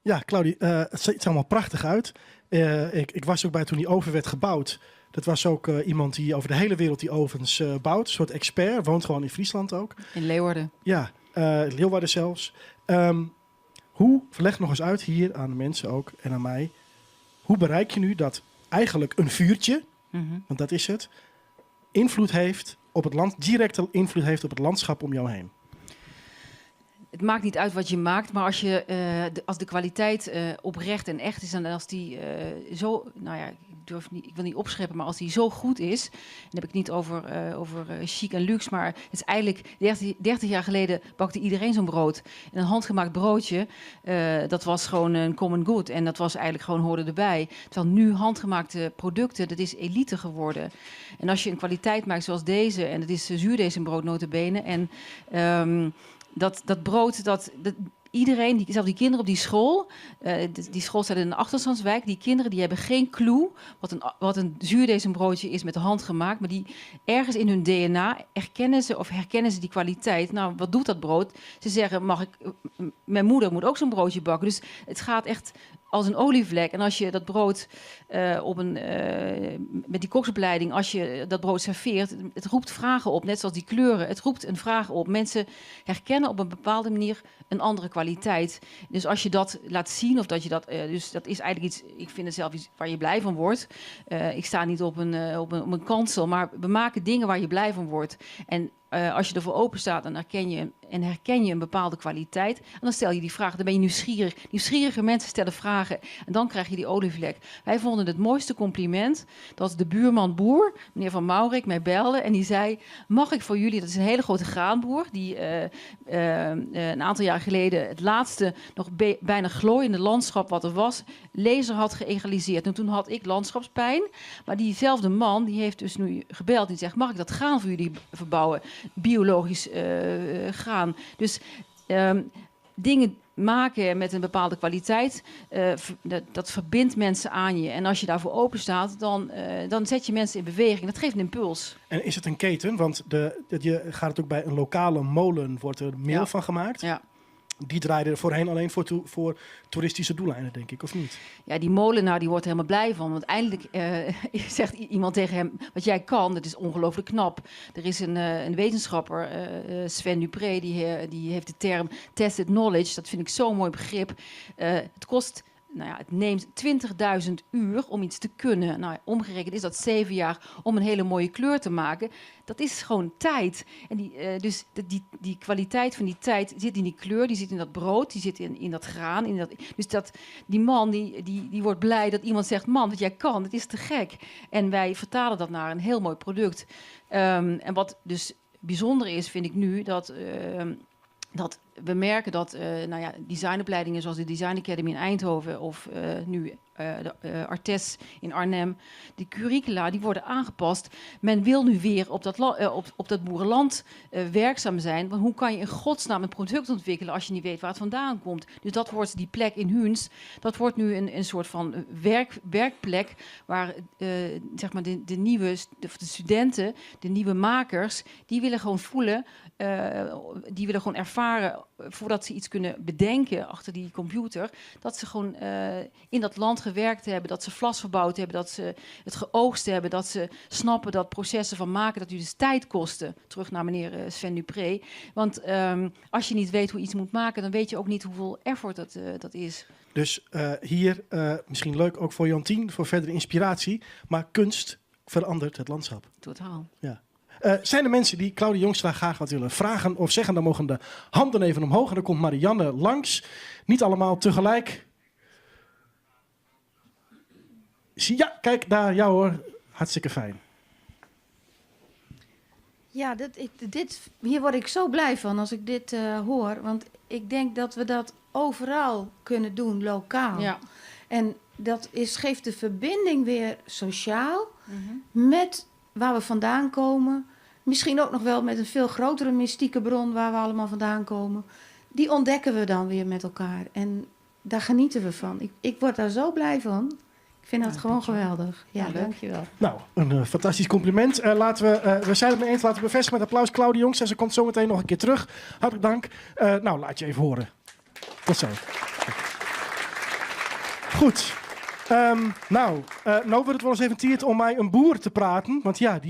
Ja, Claudie, het ziet er allemaal prachtig uit. Ik was ook bij toen die oven werd gebouwd. Dat was ook iemand die over de hele wereld die ovens bouwt. Een soort expert, woont gewoon in Friesland ook. In Leeuwarden. Ja, Leeuwarden zelfs. Leg nog eens uit hier aan de mensen ook en aan mij. Hoe bereik je nu dat eigenlijk een vuurtje, want dat is het, invloed heeft op het land directe invloed heeft op het landschap om jou heen? Het maakt niet uit wat je maakt, maar als de kwaliteit oprecht en echt is en als die zo, nou ja, ik wil niet opscheppen, maar als die zo goed is, dan heb ik het niet over chic en luxe, maar het is eigenlijk 30 jaar geleden bakte iedereen zo'n brood. En een handgemaakt broodje, dat was gewoon een common good en dat was eigenlijk gewoon hoorde erbij. Terwijl nu handgemaakte producten, dat is elite geworden. En als je een kwaliteit maakt zoals deze, en het is zuurdesembrood nota bene, en dat brood, iedereen, zelfs die kinderen op die school, die school staat in een achterstandswijk, die kinderen die hebben geen clue wat een zuurdesembroodje is met de hand gemaakt, maar die ergens in hun DNA herkennen ze die kwaliteit. Nou, wat doet dat brood? Ze zeggen, mijn moeder moet ook zo'n broodje bakken. Dus het gaat echt als een olievlek. En als je dat brood met die koksopleiding, als je dat brood serveert, het roept vragen op, net zoals die kleuren. Het roept een vraag op. Mensen herkennen op een bepaalde manier een andere kwaliteit. Dus als je dat laat zien, of dat je dat, dus dat is eigenlijk iets, ik vind het zelf iets waar je blij van wordt. Ik sta niet op een kansel, maar we maken dingen waar je blij van wordt. En als je ervoor open staat, dan herken je een bepaalde kwaliteit. En dan stel je die vraag, dan ben je nieuwsgierig. Nieuwsgierige mensen stellen vragen en dan krijg je die olievlek. Wij vonden het mooiste compliment dat de buurman boer, meneer Van Maurik, mij belde en die zei, mag ik voor jullie, dat is een hele grote graanboer, die een aantal jaar geleden het laatste nog bijna glooiende landschap wat er was, laser had geëgaliseerd. En toen had ik landschapspijn, maar diezelfde man, die heeft dus nu gebeld en zegt, mag ik dat graan voor jullie verbouwen? Biologisch graan. Dus dingen maken met een bepaalde kwaliteit, dat verbindt mensen aan je. En als je daarvoor open staat, dan zet je mensen in beweging. Dat geeft een impuls. En is het een keten? Want je gaat het ook bij een lokale molen, wordt er meel van gemaakt. Ja. Die draaide er voorheen alleen voor toeristische doeleinden, denk ik, of niet? Ja, die molenaar die wordt er helemaal blij van. Want eindelijk zegt iemand tegen hem, wat jij kan, dat is ongelooflijk knap. Er is een wetenschapper, Sven Dupré, die heeft de term tested knowledge. Dat vind ik zo'n mooi begrip. Het kost... Nou ja, het neemt 20.000 uur om iets te kunnen. Nou, omgerekend is dat 7 jaar om een hele mooie kleur te maken. Dat is gewoon tijd. En dus die kwaliteit van die tijd zit in die kleur, die zit in dat brood, die zit in dat graan. Dus die man die wordt blij dat iemand zegt, man, wat jij kan, het is te gek. En wij vertalen dat naar een heel mooi product. En wat dus bijzonder is, vind ik nu, dat we merken dat designopleidingen zoals de Design Academy in Eindhoven of nu de Artes in Arnhem, die curricula die worden aangepast. Men wil nu weer op dat boerenland werkzaam zijn. Want hoe kan je in godsnaam een product ontwikkelen als je niet weet waar het vandaan komt? Dus dat wordt die plek in Huns. Dat wordt nu een soort van werkplek waar zeg maar de nieuwe de studenten, de nieuwe makers, die willen gewoon voelen, die willen gewoon ervaren voordat ze iets kunnen bedenken achter die computer, dat ze gewoon in dat land gewerkt hebben, dat ze vlas verbouwd hebben, dat ze het geoogst hebben, dat ze snappen dat processen van maken, dat dus tijd kosten. Terug naar meneer Sven Dupré. Want als je niet weet hoe iets moet maken, dan weet je ook niet hoeveel effort dat is. Dus hier, misschien leuk ook voor Jantien, voor verdere inspiratie, maar kunst verandert het landschap. Totaal. Ja. Zijn er mensen die Claudia Jongstra graag wat willen vragen of zeggen? Dan mogen de handen even omhoog en dan komt Marianne langs. Niet allemaal tegelijk. Ja, kijk daar, ja hoor. Hartstikke fijn. Ja, hier word ik zo blij van als ik dit hoor. Want ik denk dat we dat overal kunnen doen, lokaal. Ja. En dat geeft de verbinding weer sociaal met waar we vandaan komen. Misschien ook nog wel met een veel grotere mystieke bron waar we allemaal vandaan komen. Die ontdekken we dan weer met elkaar. En daar genieten we van. Ik word daar zo blij van. Ik vind dat gewoon geweldig. Ja, dankjewel. Nou, een fantastisch compliment. We zijn het mee eens. Laten we bevestigen met applaus Claudia Jongstra. Ze komt zo meteen nog een keer terug. Hartelijk dank. Nou, laat je even horen. Tot zo. Goed. Nou wordt het wel eens even tijd om mij een boer te praten. Want ja,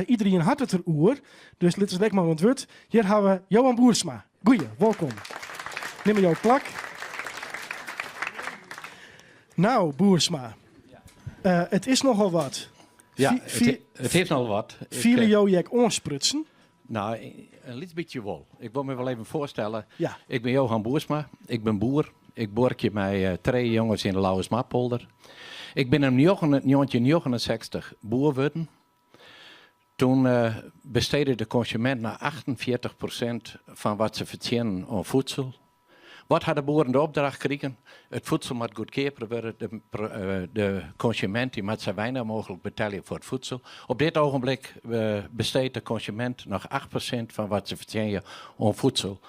iedereen had het er oer. Dus let eens maar wat wordt. Hier hebben we Johan Boersma. Goeie, welkom. Neem maar jouw plak. Nou, Boersma. Het is nogal wat. Ja, het heeft nog wat. Vielen jou je aansprutsen? Nou, een licht beetje wel. Ik wil me wel even voorstellen. Ja. Ik ben Johan Boersma, ik ben boer. Ik borkje met 3 jongens in de Lauwersmaarpolder. Ik ben in 1969 boer geworden. Toen besteedde de consument naar 48% van wat ze verdienen aan voedsel. Wat hadden boeren de opdracht gekregen? Het voedsel moet goedkoper worden. De consument die moet zo weinig mogelijk betalen voor het voedsel. Op dit ogenblik besteedt de consument nog 8% van wat ze verdienen aan voedsel.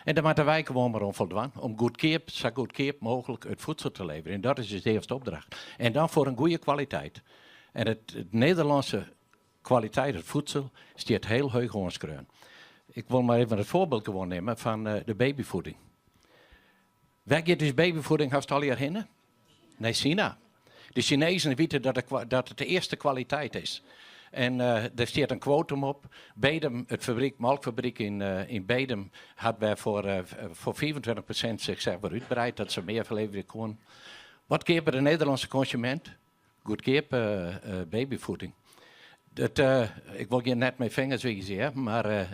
En daar moeten wij gewoon maar om voldoen. Om zo goedkoop mogelijk het voedsel te leveren. En dat is dus de eerste opdracht. En dan voor een goede kwaliteit. En het Nederlandse kwaliteit, het voedsel, staat heel hoog aanschreven. Ik wil maar even het voorbeeld gewoon nemen van de babyvoeding. Waar gaat dus babyvoeding haast al hierheen? Nee, China. De Chinezen weten dat het de eerste kwaliteit is. En er staat een quotum op. Bedum, het melkfabriek in Bedum, had wij voor 24% zichzelf uitbreid, dat ze meer verleveren kon. Wat keer bij de Nederlandse consument? Goedkoop babyvoeding. Ik wil hier net mijn vingers wijzen, maar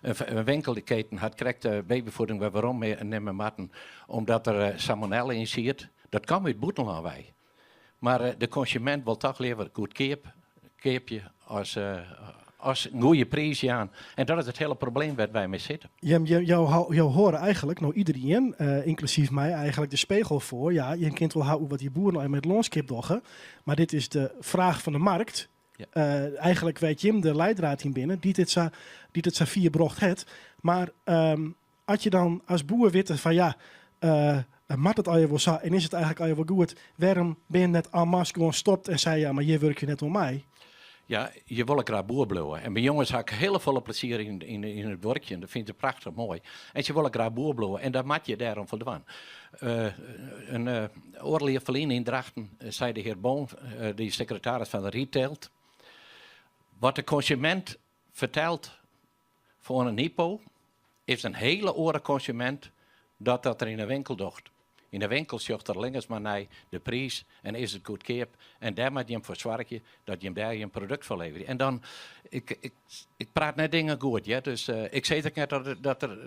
een winkelketen had correct babyvoeding waarom nemen matten, omdat er salmonella in zit. Dat kan uit Boetenland wij. Maar de consument wil toch liever goedkoopje als een goede prijs aan. En dat is het hele probleem waar wij mee zitten. Jou horen eigenlijk, nou iedereen, inclusief mij, eigenlijk de spiegel voor. Ja, je kunt wel houden wat die boeren nou met loonskip doggen. Maar dit is de vraag van de markt. Ja. Eigenlijk weet Jim de leidraad hier binnen, die dit zo 4 brocht het. Maar als je dan als boer weet van ja, maakt het al je wel zo en is het eigenlijk al je wel goed, waarom ben je net en masse gewoon stopt en zei ja, maar je werkt je net om mij? Ja, je wil graag boer blijven. En mijn jongens hebben heel veel plezier in het werkje. En dat vind ik prachtig mooi. En ze willen graag boer blijven. En daar moet je daarom voldoen. Een oorlog verleden in Drachten zei de heer Boon, die secretaris van de retail. Wat de consument vertelt voor een hypo, is een hele oren consument dat er in een winkel docht. In de winkel zocht er links maar naar de prijs en is het goedkoop. En daar moet je hem voor zorgen dat je hem daar een product voor levert. En dan, ik praat net dingen goed, ja. Dus ik zeg ook net dat er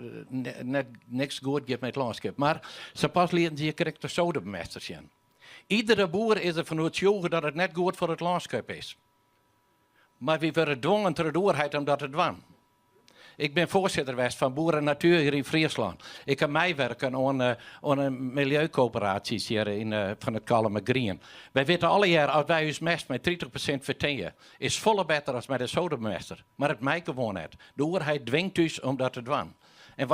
net niks goed gaat met het landschap. Maar ze pas leren ze je correct de sodabemesters in. Iedere boer is ervan overtuigd dat het net goed voor het landschap is. Maar we worden gedwongen door de overheid om dat te doen. Ik ben voorzitter geweest van Boeren Natuur hier in Friesland. Ik heb meewerken aan een milieucoöperaties hier van het Kalme Green. Wij weten alle jaar, als wij ons mest met 30% verdienen, is volle beter als met de sodabemester. Maar het mij gewoon net. De overheid dwingt dus om dat te doen. En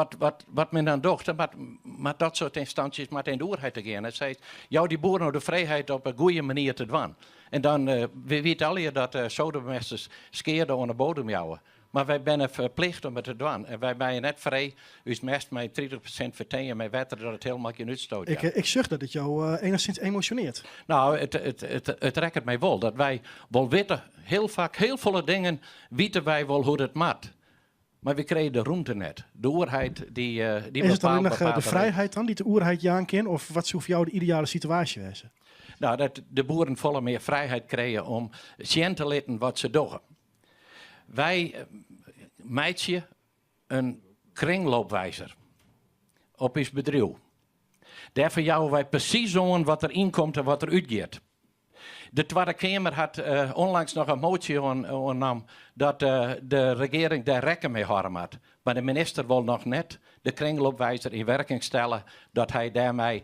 wat men dan doet, met dat soort instanties met in de overheid te gaan. Het zegt, jou die boeren de vrijheid op een goede manier te doen. En dan, we weten alle dat sodabemesters skeerden aan de bodem jouwen. Maar wij zijn verplicht om het te doen. En wij zijn net vrij, ons mest met 30% verdienen, met wetten dat het helemaal geen uitstoot. Ik zeg dat het jou enigszins emotioneert. Nou, het raakt mij wel. Dat wij wel weten, heel vaak, heel veel dingen weten wij wel hoe het moet. Maar we kregen de ruimte net. De overheid die is het alleen nog de vrijheid dan, die de overheid jaan kent? Of wat zou voor jou de ideale situatie wezen? Nou, dat de boeren volle meer vrijheid krijgen om zien te laten wat ze doen. Wij meidje een kringloopwijzer op ons bedrijf. Daarvoor jouwen wij precies aan wat er inkomt en wat er uitgaat. De Tweede Kamer had onlangs nog een motie aangenomen dat de regering daar rekken mee houden had. Maar de minister wil nog net de kringloopwijzer in werking stellen dat hij daarmee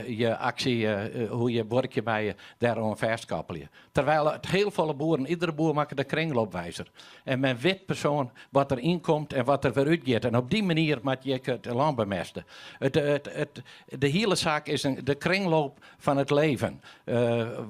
je actie, hoe je werk je bij je daarom verskappelen. Terwijl het heel veel boeren, iedere boer maakt de kringloopwijzer. En men weet persoon wat er inkomt en wat er weer uitgaat. En op die manier moet je het land bemesten. De hele zaak is de kringloop van het leven.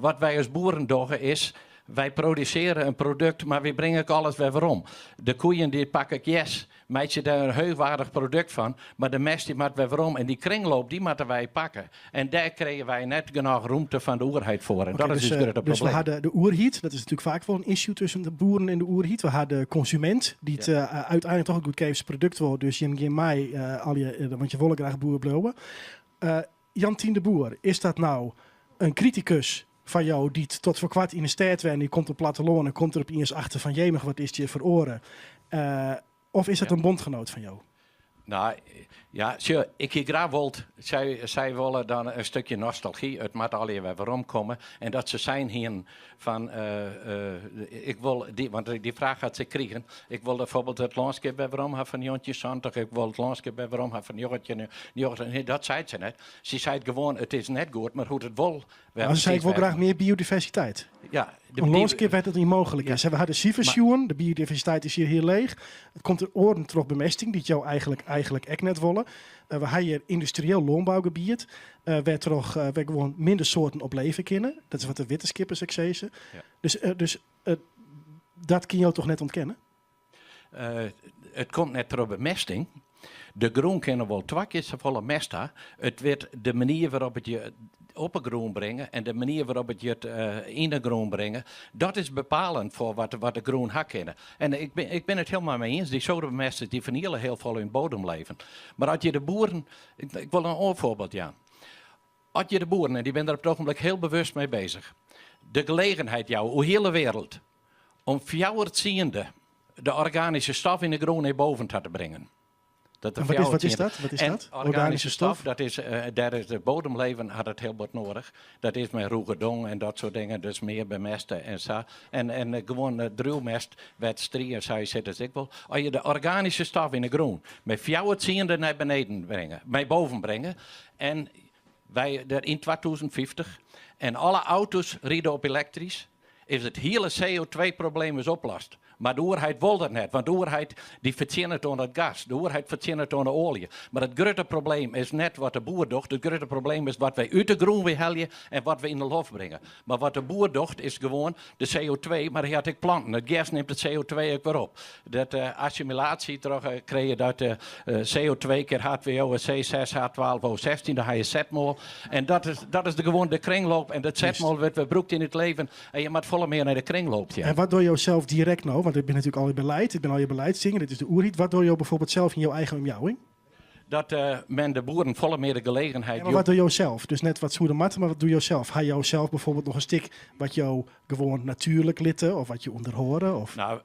Wat wij als boeren doen is, wij produceren een product, maar we brengen ook alles weer om. De koeien die pak ik maak je daar een hoogwaardig product van, maar de mest die moet weer om. En die kringloop, die moeten wij pakken. En daar kregen wij net genoeg ruimte van de overheid voor. En dat is dus het probleem. Dus we hadden de oerhiet, dat is natuurlijk vaak wel een issue tussen de boeren en de oerhiet. We hadden de consument, die het uiteindelijk toch een goedkoopste product wil. Dus je geeft mij, want je wil graag boer blijven. Jantien de Boer, is dat nou een criticus van jou die tot voor kwart in de stad werden, die komt op platteland en komt er opeens achter van jemig, wat is je voor oren? Of is het een bondgenoot van jou? Nou, ja, ik hier graag wilt, zij willen dan een stukje nostalgie uit Matalië waarom komen. En dat ze zijn hier van, ik wil, want die vraag had ze kregen. Ik wil bijvoorbeeld het landschap waarom hebben van Jontje Santig. Ik wil het landschap waarom hebben van Jontje. Dat zei ze net. Ze zei gewoon, het is net goed, maar hoe het wil. Ze zei, ik wil graag meer biodiversiteit. Ja, een landschap werd het niet mogelijk is. We hadden Sieversjoen, de biodiversiteit is hier leeg. Het komt er oren terug bemesting, die jou eigenlijk echt net willen. We hebben hier industrieel landbouwgebied. Werd gewoon minder soorten op leven kunnen. Dat is wat de wetenschappers ook zeggen. Ja. Dus dat kun je toch net ontkennen? Het komt net door bemesting. De groen kunnen wel 2 keer zoveel mest hebben. Het werd de manier waarop het je op een groen brengen en de manier waarop het je het in de groen brengen, dat is bepalend voor wat de groen hak kennen. En ik ben het helemaal mee eens. Die sodabemesters die vernielen heel veel in bodemleven. Maar als je de boeren, ik wil een ander voorbeeld, ja. Als je de boeren, en die ben er op het ogenblik heel bewust mee bezig, de gelegenheid jou, over de hele wereld, om fjouwertziende de organische stof in de groen naar boven te brengen. Wat is dat? Organische stof, dat is, daar is de bodemleven had het heel wat nodig. Dat is met roegedong en dat soort dingen, dus meer bemesten en zo. En gewoon druwmest werd strieën, zou je zeggen, ik wil. Als je de organische stof in de groen met fjouwertziende naar beneden brengen, naar boven brengen. En wij er in 2050 en alle auto's rijden op elektrisch, is het hele CO2-probleem is opgelost. Maar de overheid wil dat net, want de overheid die verzint het aan het gas, de overheid verzint het aan de olie. Maar het grote probleem is net wat de boer doet, het grote probleem is wat wij uit de groen weer halen en wat we in de lucht brengen. Maar wat de boer doet is gewoon de CO2, maar hij had ik planten. Het gas neemt het CO2 ook weer op. Dat assimilatie kreeg je dat CO2 keer H2O, C6, H12, O16, dan heb je zetmol. En dat is gewoon de kringloop en dat zetmol wordt gebruikt in het leven en je moet volle meer naar de kringloop. Ja. En wat doe je zelf direct nou? Want ik ben natuurlijk al je beleid, ik ben al je beleidszinger, dit is de oerriet. Wat doe je bijvoorbeeld zelf in jouw eigen omjouwing? Dat men de boeren volle meer de gelegenheid... Ja, maar wat doe je zelf? Dus net wat Soede Matten, maar wat doe je zelf? Ga je zelf bijvoorbeeld nog een stuk wat jou gewoon natuurlijk litten of wat je onderhoren? Of? Nou,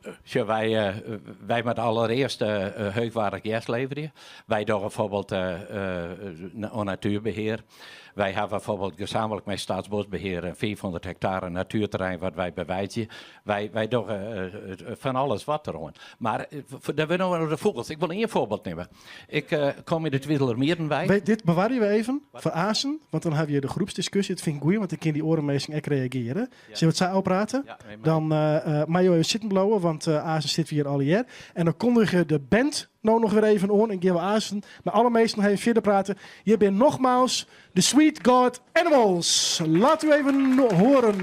wij met allereerst heugwaardig gas leveren. Wij doen bijvoorbeeld natuurbeheer. Wij hebben bijvoorbeeld gezamenlijk met Staatsbosbeheer een 500 hectare natuurterrein wat wij bewijzen. Wij doen van alles wat erom. Maar daar willen we de vogels. Ik wil één voorbeeld nemen. Ik kom in de Twiddelermierenwijk. Dit bewaren we even voor Azen, want dan heb je de groepsdiscussie. Dat vind ik goed, want ik kan die orenmeesting echt reageren. Ja. Zullen we het zo praten? Ja, dan Majo even zitten blowen, want Azen zit hier al hier. En dan kondigen de band nou nog weer even aan en geven we Azen. Maar alle meesten nog even verder praten. Hier ben nogmaals de Sweet God Animals. Laat u even horen.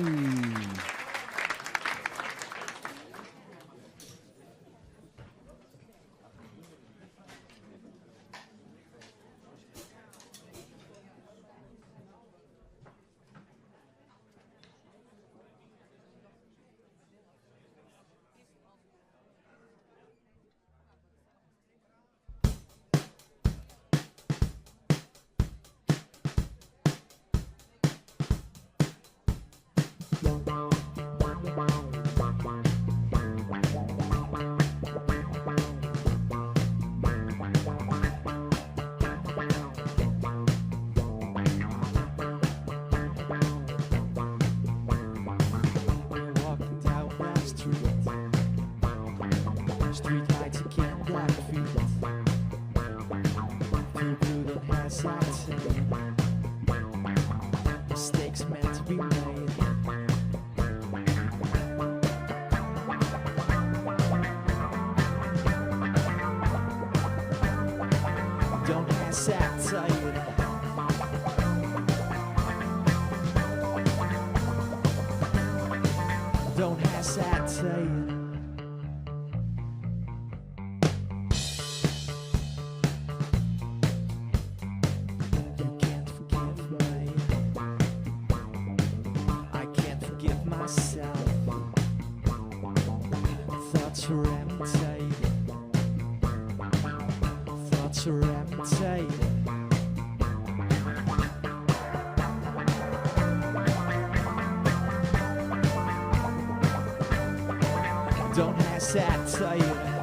satire.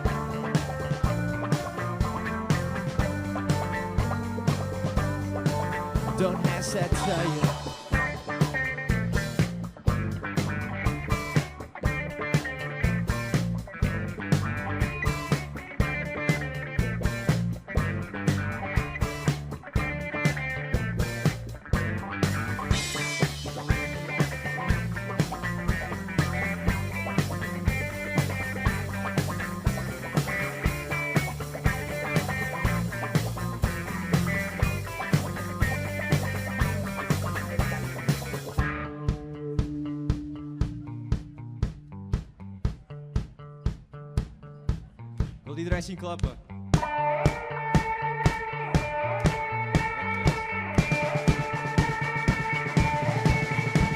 Don't hesitate. Wil iedereen zien klappen?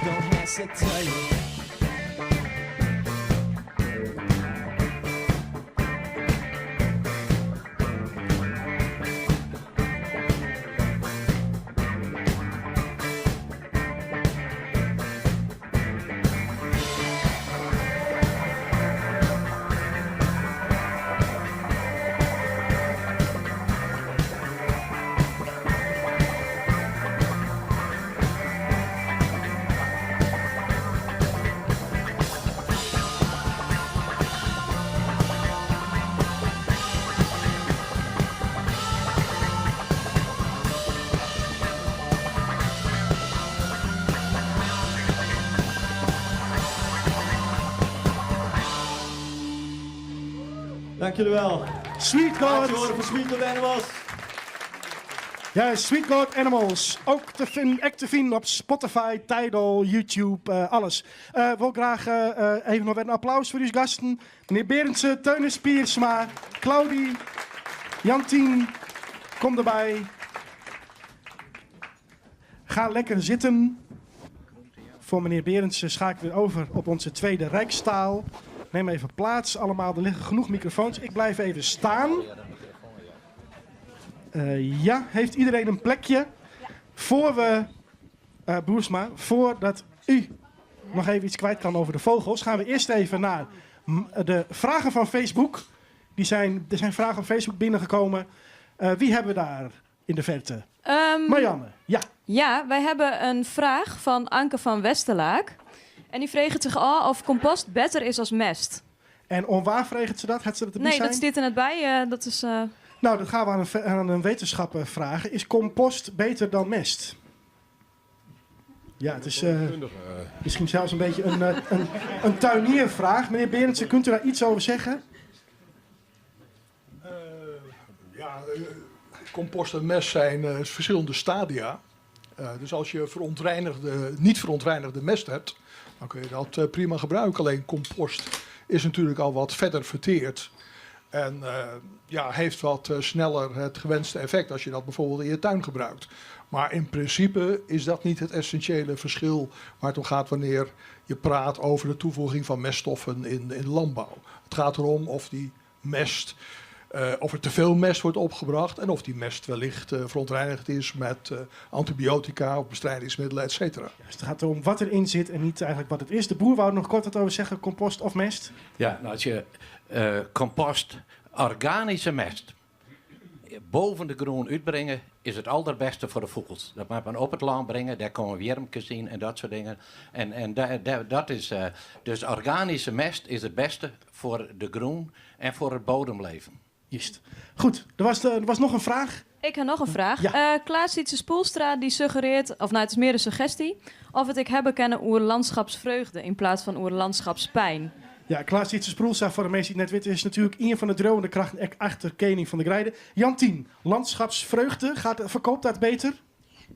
Don't hesitate. Dank jullie wel. Sweet God. Laat je horen voor Sweet God Animals. Ja, Sweet God Animals. Ook te vinden op Spotify, Tidal, YouTube, alles. Wil graag even nog een applaus voor uw gasten. Meneer Berendsen, Teunis Piersma, Claudie, Jantien, kom erbij. Ga lekker zitten. Voor meneer Berendsen schakel ik weer over op onze tweede Rijkstaal. Neem even plaats allemaal, er liggen genoeg microfoons. Ik blijf even staan. Ja, heeft iedereen een plekje? Voor we, Boersma, voordat u nog even iets kwijt kan over de vogels, gaan we eerst even naar de vragen van Facebook. Er zijn vragen van Facebook binnengekomen. Wie hebben we daar in de verte? Marianne, ja. Ja, wij hebben een vraag van Anke van Westerlaak. En die vreegt zich al of compost beter is als mest. En onwaar vreegt ze dat? Had ze dat erbij Nee, zijn? dat staat er net bij. Dat is... Nou, dat gaan we aan een wetenschapper vragen. Is compost beter dan mest? Ja, het is misschien zelfs een beetje een tuiniervraag. Meneer Berendsen, kunt u daar iets over zeggen? Compost en mest zijn verschillende stadia. Dus als je niet verontreinigde mest hebt, dan kun je dat prima gebruiken. Alleen compost is natuurlijk al wat verder verteerd. En heeft wat sneller het gewenste effect als je dat bijvoorbeeld in je tuin gebruikt. Maar in principe is dat niet het essentiële verschil waar het om gaat wanneer je praat over de toevoeging van meststoffen in landbouw. Het gaat erom of die mest, of er te veel mest wordt opgebracht en of die mest wellicht verontreinigd is met antibiotica of bestrijdingsmiddelen, et cetera. Dus het gaat erom wat erin zit en niet eigenlijk wat het is. De boer wou er nog kort wat over zeggen, compost of mest? Ja, nou als je compost, organische mest, boven de groen uitbrengen, is het allerbeste voor de vogels. Dat moet men op het land brengen, daar komen wiermkes in en dat soort dingen. En dat is, dus organische mest is het beste voor de groen en voor het bodemleven. Juist. Goed, er was nog een vraag. Ik heb nog een vraag. Ja. Klaas Sietse Spoelstra die suggereert, of nou het is meer een suggestie, of het ik hebben kennen oer landschapsvreugde in plaats van oer landschapspijn. Ja, Klaas Sietse Spoelstra, voor de mensen die het net weten, is natuurlijk een van de drone krachten achter Koning van de Grijden. Jantien, landschapsvreugde, verkoopt dat beter?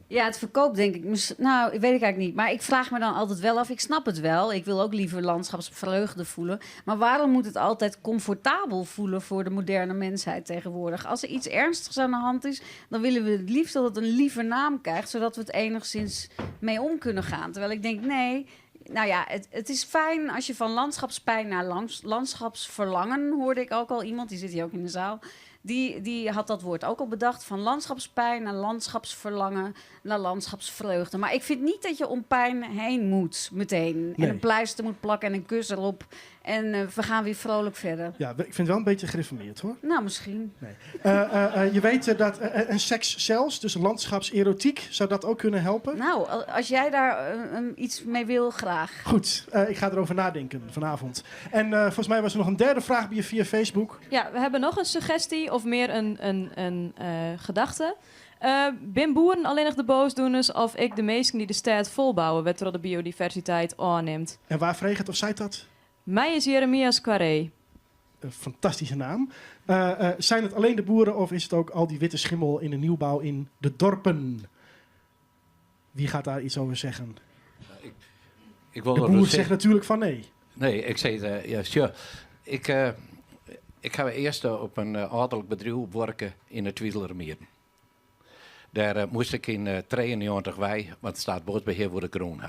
Ja, het verkoopt denk ik. Nou, weet ik eigenlijk niet. Maar ik vraag me dan altijd wel af. Ik snap het wel. Ik wil ook liever landschapsvreugde voelen. Maar waarom moet het altijd comfortabel voelen voor de moderne mensheid tegenwoordig? Als er iets ernstigs aan de hand is, dan willen we het liefst dat het een lieve naam krijgt, zodat we het enigszins mee om kunnen gaan. Terwijl ik denk, nee. Nou ja, het is fijn als je van landschapspijn naar landschapsverlangen, hoorde ik ook al iemand, die zit hier ook in de zaal. Die had dat woord ook al bedacht, van landschapspijn naar landschapsverlangen naar landschapsvreugde. Maar ik vind niet dat je om pijn heen moet meteen. Nee. En een pleister moet plakken en een kus erop. En we gaan weer vrolijk verder. Ja, ik vind het wel een beetje gereformeerd, hoor. Nou, misschien. Je weet dat een seks zelfs, dus landschapserotiek, zou dat ook kunnen helpen? Nou, als jij daar iets mee wil, graag. Goed, ik ga erover nadenken vanavond. En volgens mij was er nog een derde vraag bij je via Facebook. Ja, we hebben nog een suggestie of meer een gedachte. Ben boeren alleen nog de boosdoeners of ik de meesten die de stad volbouwen, waardoor de biodiversiteit aanneemt? En waar vreeg het of zei dat? Mij is Jeremias Quaré. Een fantastische naam. Zijn het alleen de boeren of is het ook al die witte schimmel in de nieuwbouw in de dorpen? Wie gaat daar iets over zeggen? Ik wil de boer zegt natuurlijk van nee. Nee, ik zei ja, sure. Ik ga eerst op een adellijk bedrijf werken in het Wiedelmermeer. Daar moest ik in 93 wij, want het staat bosbeheer voor de groen.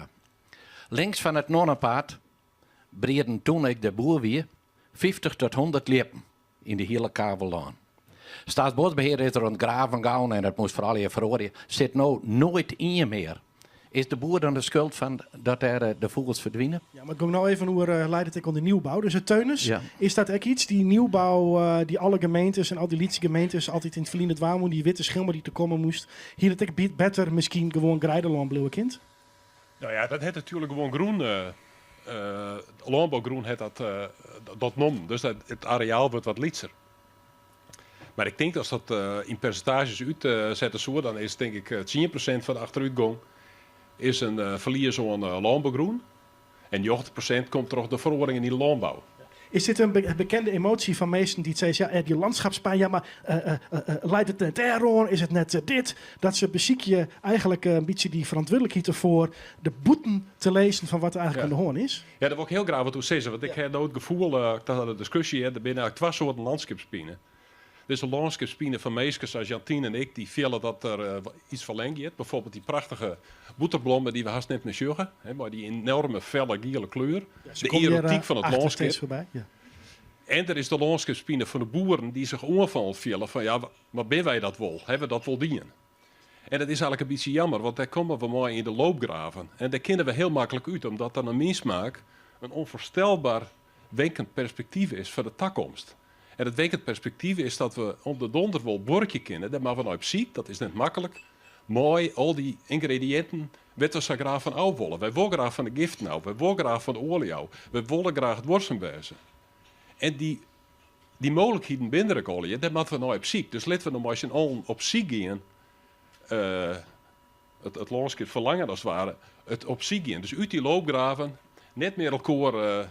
Links van het nonnenpaad breeden toen ik de boer weer 50 tot 100 liepen in de hele Kavelaan. Staatsbosbeheer is er een graven gaan en dat moest vooral je verhoren. Zit nou nooit in je meer. Is de boer dan de schuld van dat er de vogels verdwijnen? Ja, maar ik kom nou even hoe leidt het onder nieuwbouw. Dus het Teunis, ja. Is dat echt iets, die nieuwbouw, die alle gemeentes en al die Lietse gemeentes altijd in het verliezen waren, die witte schilmer die te komen moest, hier het echt beter misschien gewoon Grijdeland bleef kind? Nou ja, dat heeft natuurlijk gewoon groen. Landbouwgroen heeft dat nom. Dus het areaal wordt wat lietser. Maar ik denk dat als dat in percentages uitzetten zo, dan is denk ik 10% van de achteruitgang is een verlies zo'n landbouwgroen. En 80% komt toch de verhoring in die landbouw. Is dit een bekende emotie van meesten die zeggen, ja, die landschapspijn, ja, maar leidt het net erdoor? Is het net dit? Dat ze beziekje eigenlijk een beetje die verantwoordelijkheid ervoor de boeten te lezen van wat er eigenlijk aan de hoorn is? Ja, dat wil ik heel graag wat toe zeggen. Want ik heb nou het gevoel, dat er een discussie is, er binnen eigenlijk 2 soorten landschapspinen. Dus de landschapspinen van meisjes zoals Jantien en ik, die willen dat er iets verlengd is. Bijvoorbeeld die prachtige boeterblommen die we haast net meer zeggen. Maar die enorme felle gele kleur. Ja, de erotiek van het landschap. Ja. En er is de landschapspine van de boeren die zich onval vielen van ja, maar ben wij dat wel? Hebben we dat wel dienen? En dat is eigenlijk een beetje jammer, want daar komen we mooi in de loopgraven. En daar kennen we heel makkelijk uit, omdat dan een mensmaak een onvoorstelbaar wenkend perspectief is voor de toekomst. En het wenkend perspectief is dat we om de donder wel borkje kennen, daar maar we nou op ziek, dat is net makkelijk. Mooi, al die ingrediënten, weten we zo graag van oud willen. Wij willen graag van de gift nou, wij willen graag van de olie, wij willen graag het worstenbezen. En die mogelijkheden binnen de olie, daar moeten we nou op ziek. Dus laten we nog maar eens op ziek gaan, het landschap verlangen als het ware, het op ziek gaan. Dus uit die loopgraven, net meer elkaar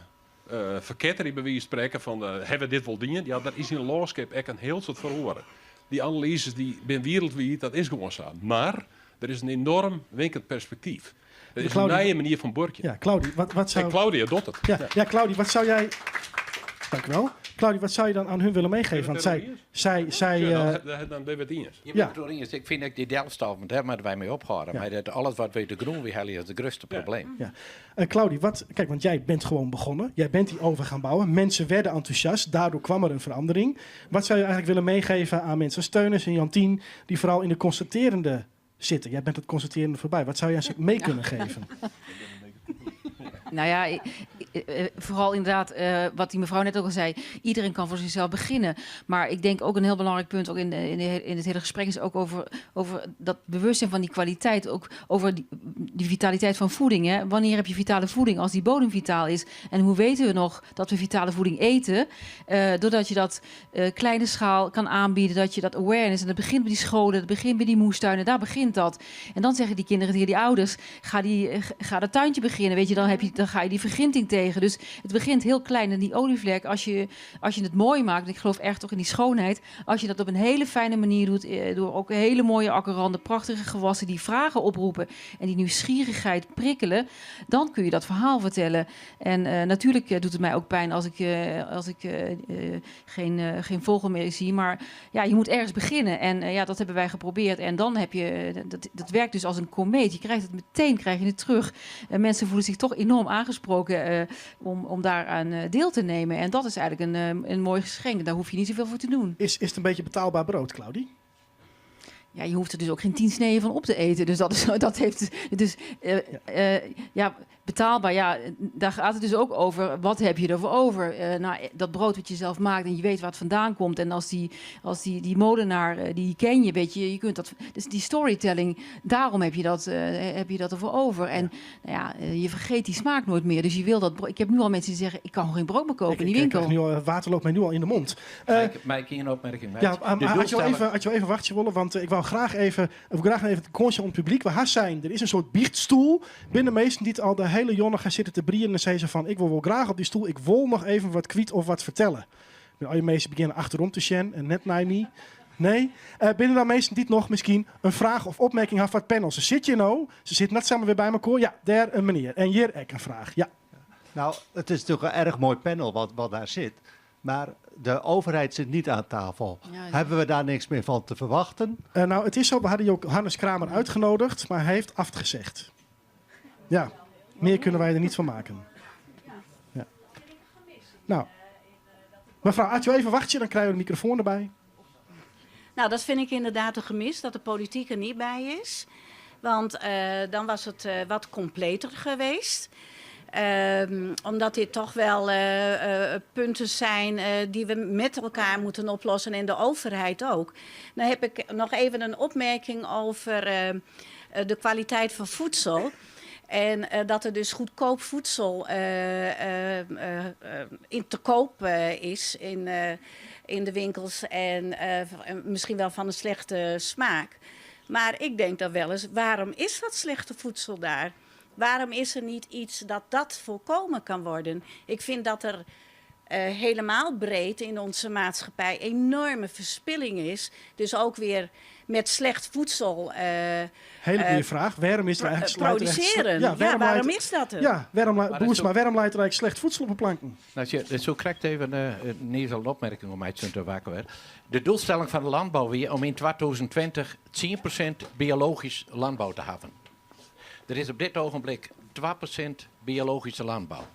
verketteren bij wie je spreken van hebben we dit wel dienen? Ja, dat is in een landschap echt een heel soort verhoren. Die analyses die ben wereldwijd, dat is gewoon zo. Maar er is een enorm winkend perspectief. Er is een nieuwe manier van borkje. Ja, Claudie, wat zou... En Claudia doet het. Ja, Claudie, wat zou jij... Dank u wel. Claudie, wat zou je dan aan hun willen meegeven? Want dan ben we het eens. Ja. Ik vind dat die delfstof, daar moeten wij mee ophouden. Ja. Maar dat alles wat we de groen weer halen is het grootste probleem. Ja. Claudie, kijk, want jij bent gewoon begonnen. Jij bent die over gaan bouwen. Mensen werden enthousiast. Daardoor kwam er een verandering. Wat zou je eigenlijk willen meegeven aan mensen als Teunis en Jantien, die vooral in de constaterende zitten? Jij bent het constaterende voorbij. Wat zou jij ze mee kunnen geven? Nou ja, vooral inderdaad wat die mevrouw net ook al zei. Iedereen kan voor zichzelf beginnen. Maar ik denk ook een heel belangrijk punt ook in het hele gesprek is ook over dat bewustzijn van die kwaliteit. Ook over die vitaliteit van voeding. Hè? Wanneer heb je vitale voeding als die bodem vitaal is? En hoe weten we nog dat we vitale voeding eten? Doordat je dat kleine schaal kan aanbieden. Dat je dat awareness. En dat begint bij die scholen. Dat begint bij die moestuinen. Daar begint dat. En dan zeggen die kinderen tegen die ouders. Ga dat tuintje beginnen. Weet je, dan ga je die verginting tegen. Dus het begint heel klein. En die olievlek, als je het mooi maakt, en ik geloof echt toch in die schoonheid, als je dat op een hele fijne manier doet, door ook hele mooie akkerranden, prachtige gewassen die vragen oproepen en die nieuwsgierigheid prikkelen, dan kun je dat verhaal vertellen. En natuurlijk doet het mij ook pijn als ik geen vogel meer zie, maar ja, je moet ergens beginnen. En dat hebben wij geprobeerd. En dan heb je, dat werkt dus als een komeet. Je krijgt het meteen, krijg je het terug. Mensen voelen zich toch enorm aangesproken om daaraan deel te nemen. En dat is eigenlijk een mooi geschenk. Daar hoef je niet zoveel voor te doen. Is het een beetje betaalbaar brood, Claudie? Ja, je hoeft er dus ook geen 10 sneden van op te eten. Dus dat heeft... Dus betaalbaar. Ja, daar gaat het dus ook over. Wat heb je ervoor over? Dat brood wat je zelf maakt en je weet waar het vandaan komt. En als die molenaar, die ken je, weet je kunt dat... Dus die storytelling, daarom heb je dat ervoor over. En je vergeet die smaak nooit meer. Dus je wil dat brood... Ik heb nu al mensen die zeggen, ik kan gewoon geen brood meer kopen in die winkel. Water loopt mij nu al in de mond. Mag ik hier een opmerking Ja, had je even wachtje willen, want ik wou graag even het kontje om het publiek. Waar zijn, er is een soort biechtstoel binnen meesten die het al de hele jongen gaan zitten te brieën en dan zeggen ze van, ik wil wel graag op die stoel, ik wil nog even wat kwijt of wat vertellen. Al je meesten beginnen achterom te sjen en net mij niet. Nee, binnen dan meesten die nog misschien een vraag of opmerking hebben van het panel. Ze zitten net samen weer bij elkaar. Ja, daar een meneer. En hier ook een vraag. Ja. Nou, het is natuurlijk een erg mooi panel wat daar zit. Maar de overheid zit niet aan tafel. Ja. Hebben we daar niks meer van te verwachten? Nou, het is zo, we hadden ook Hannes Kramer uitgenodigd, maar hij heeft afgezegd. Ja, meer kunnen wij er niet van maken. Ja. Nou, mevrouw, als je even wachtje, dan krijgen we de microfoon erbij. Nou, dat vind ik inderdaad een gemis, dat de politiek er niet bij is. Want dan was het wat completer geweest. Omdat dit toch wel punten zijn die we met elkaar moeten oplossen en de overheid ook. Dan heb ik nog even een opmerking over de kwaliteit van voedsel. En dat er dus goedkoop voedsel in te koop is in de winkels en misschien wel van een slechte smaak. Maar ik denk dan wel eens, waarom is dat slechte voedsel daar? Waarom is er niet iets dat voorkomen kan worden? Ik vind dat er helemaal breed in onze maatschappij enorme verspilling is. Dus ook weer met slecht voedsel hele goede vraag. Waarom is er eigenlijk produceren? Waarom is dat er? Ja, waarom leidt er eigenlijk slecht voedsel op de planken? Nou, zo krijgt even een opmerking om mij te wakker. De doelstelling van de landbouw weer om in 2020 10% biologisch landbouw te hebben. Er is op dit ogenblik 2% biologische landbouw.